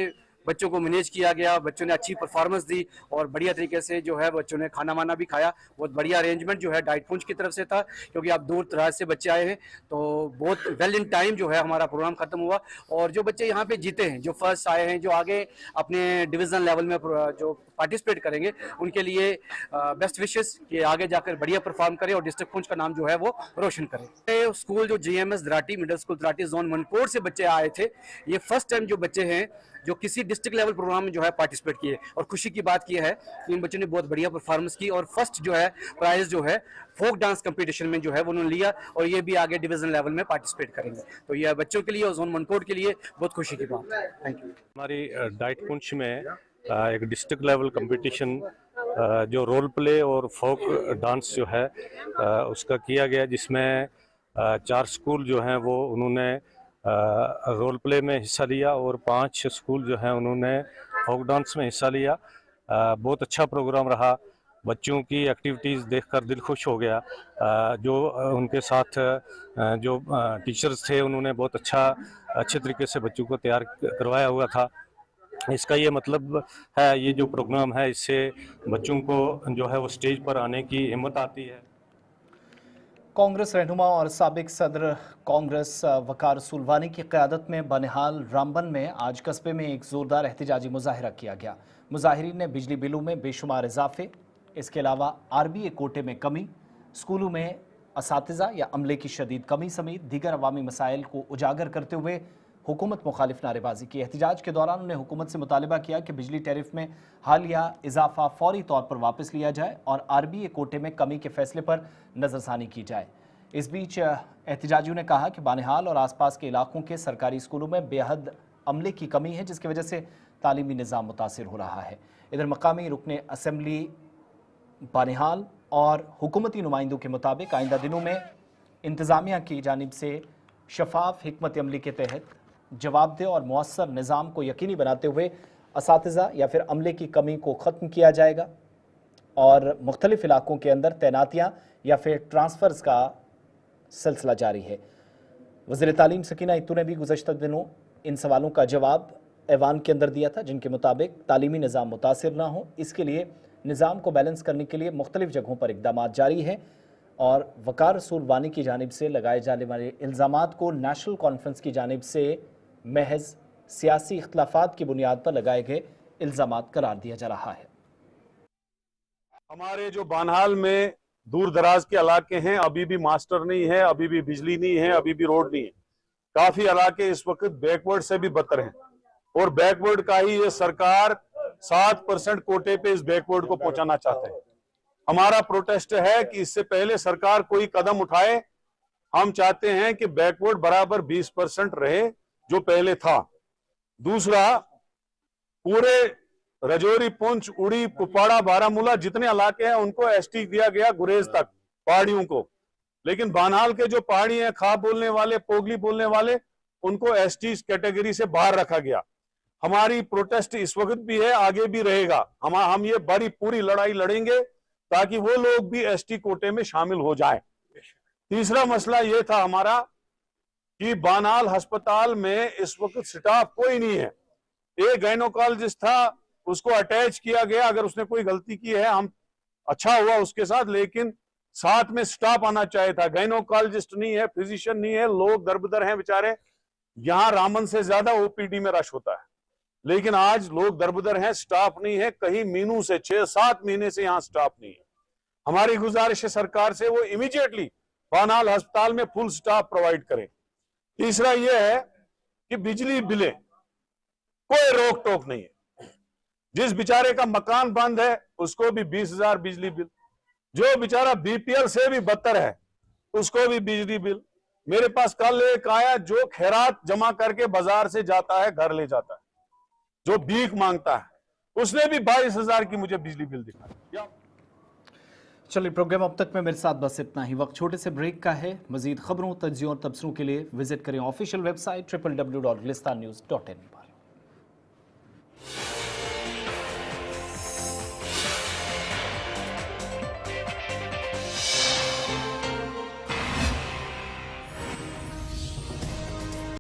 बच्चों को मैनेज किया गया। बच्चों ने अच्छी परफॉर्मेंस दी और बढ़िया तरीके से जो है बच्चों ने खाना वाना भी खाया। बहुत बढ़िया अरेंजमेंट जो है डाइट पुंज की तरफ से था, क्योंकि आप दूर दराज से बच्चे आए हैं, तो बहुत वेल इन टाइम जो है हमारा प्रोग्राम खत्म हुआ। और जो बच्चे यहाँ पे जीते हैं, जो फर्स्ट आए हैं, जो आगे अपने डिवीजन लेवल में जो पार्टिसिपेट करेंगे, उनके लिए बेस्ट विशेस कि आगे जाकर बढ़िया परफॉर्म करें और डिस्ट्रिक्ट पुंछ का नाम जो है वो रोशन करें। स्कूल जो GMS दराटी मिडिल स्कूल दराटी जोन मनकोट से बच्चे आए थे, ये फर्स्ट टाइम जो बच्चे हैं जो किसी डिस्ट्रिक्ट लेवल प्रोग्राम में जो है पार्टिसिपेट किए। और खुशी की बात यह है कि इन बच्चों ने बहुत बढ़िया परफॉर्मेंस की और फर्स्ट जो है प्राइज जो है फोक डांस कंपटीशन में जो है वो उन्होंने लिया और ये भी आगे डिवीजन लेवल में पार्टिसिपेट करेंगे। तो यह बच्चों के लिए और जोन मनकोट के लिए बहुत खुशी की बात है। Thank you. हमारी डाइट पुंछ में एक डिस्ट्रिक्ट लेवल कंपटीशन जो रोल प्ले और फोक डांस जो है उसका किया गया, जिसमें 4 स्कूल जो हैं वो उन्होंने रोल प्ले में हिस्सा लिया और 5 स्कूल जो हैं उन्होंने फोक डांस में हिस्सा लिया। बहुत अच्छा प्रोग्राम रहा। बच्चों की एक्टिविटीज़ देखकर दिल खुश हो गया। जो उनके साथ जो टीचर्स थे उन्होंने बहुत अच्छे तरीके से बच्चों को तैयार करवाया हुआ था। इसका ये मतलब है, ये जो प्रोग्राम है इससे बच्चों को जो है वो स्टेज पर आने की हिम्मत आती है। कांग्रेस रहनुमा और साबिक सदर कांग्रेस वकार सुलवानी की क़यादत में बनिहाल रामबन में आज कस्बे में एक ज़ोरदार एहतजाजी मुजाहिरा किया गया। मुजाहिरीन ने बिजली बिलों में बेशुमार इजाफे, इसके अलावा RBA कोटे में कमी, स्कूलों में असातिज़ा या अमले की शदीद कमी समेत दीगर अवामी मसाइल को उजागर करते हुए हुकूमत मुखालिफ नारेबाजी की। एहतजाज के दौरान उन्होंने हुकूमत से मुतालिबा किया कि बिजली टैरिफ में हालिया इजाफा फौरी तौर पर वापस लिया जाए और RBA कोटे में कमी के फैसले पर नज़रसानी की जाए। इस बीच एहतजाजियों ने कहा कि बानिहाल और आसपास के इलाकों के सरकारी स्कूलों में बेहद अमले की कमी है, जिसकी वजह से तालीमी निज़ाम मुतासिर हो रहा है। इधर मकामी रुकने असम्बली बानिहाल और हुकूमती नुमाइंदों के मुताबिक आइंदा दिनों में इंतज़ामिया की जानिब से शफाफ हिकमत अमली के तहत जवाबदेह और मौसर निज़ाम को यकीनी बनाते हुए असातिज़ा या फिर अमले की कमी को ख़त्म किया जाएगा और मुख्तलिफ इलाकों के अंदर तैनातियाँ या फिर ट्रांसफ़र्स का सिलसिला जारी है। वज़ीर तालीम सकीना इत्तू ने भी गुज़श्ता दिनों इन सवालों का जवाब ऐवान के अंदर दिया था, जिनके मुताबिक तालीमी निज़ाम मुतासिर ना हो, इसके लिए निज़ाम को बैलेंस करने के लिए मुख्तलिफ जगहों पर इक़दाम जारी हैं और वकार सुलवानी की जानिब से लगाए जाने वाले इल्ज़ामात को नेशनल कॉन्फ्रेंस की जानिब से महज सियासी इख्तलाफात की बुनियाद पर लगाए गए इल्ज़ामात करार दिया जा रहा है। हमारे जो बानहाल में दूर दराज के इलाके हैं, अभी भी मास्टर नहीं है, अभी भी बिजली नहीं है, अभी भी रोड नहीं है। काफी इलाके इस वक्त बैकवर्ड से भी बदतर हैं और बैकवर्ड का ही ये सरकार 7% कोटे पे इस बैकवर्ड को पहुंचाना चाहते हैं। हमारा प्रोटेस्ट है कि इससे पहले सरकार कोई कदम उठाए। हम चाहते हैं कि बैकवर्ड बराबर 20% रहे जो पहले था। दूसरा, पूरे रजौरी, पुंछ, उड़ी, कुपवाड़ा, बारामूला जितने इलाके हैं उनको ST दिया गया गुरेज तक पहाड़ियों को, लेकिन बानहाल के जो पहाड़ी हैं, खा बोलने वाले, पोगली बोलने वाले, उनको ST कैटेगरी से बाहर रखा गया। हमारी प्रोटेस्ट इस वक्त भी है, आगे भी रहेगा। हम ये बड़ी पूरी लड़ाई लड़ेंगे ताकि वो लोग भी ST कोटे में शामिल हो जाए। तीसरा मसला ये था हमारा कि बानहाल अस्पताल में इस वक्त स्टाफ कोई नहीं है। एक गायनोकोलॉजिस्ट था, उसको अटैच किया गया। अगर उसने कोई गलती की है, हम अच्छा हुआ उसके साथ, लेकिन साथ में स्टाफ आना चाहिए था। गायनोकोलॉजिस्ट नहीं है, फिजिशियन नहीं है, लोग दरबदर हैं बेचारे। यहाँ रामन से ज्यादा OPD में रश होता है, लेकिन आज लोग दरबदर हैं, स्टाफ नहीं है। कहीं मीनू से 6-7 महीने से यहाँ स्टाफ नहीं है। हमारी गुजारिश है सरकार से, वो इमीडिएटली बानहाल अस्पताल में फुल स्टाफ प्रोवाइड करें। तीसरा यह है कि बिजली बिलें कोई रोक टोक नहीं है। जिस बेचारे का मकान बंद है उसको भी 20,000 बिजली बिल, जो बेचारा BPL से भी बदतर है उसको भी बिजली बिल। मेरे पास कल एक आया जो खैरात जमा करके बाजार से जाता है, घर ले जाता है, जो भीख मांगता है, उसने भी 22,000 की मुझे बिजली बिल दिखाया। चलिए, प्रोग्राम अब तक में मेरे साथ बस इतना ही। वक्त छोटे से ब्रेक का है। मजीद खबरों, तज्जियों और तबसरों के लिए विजिट करें ऑफिशियल वेबसाइट www.gulistannews.in पर।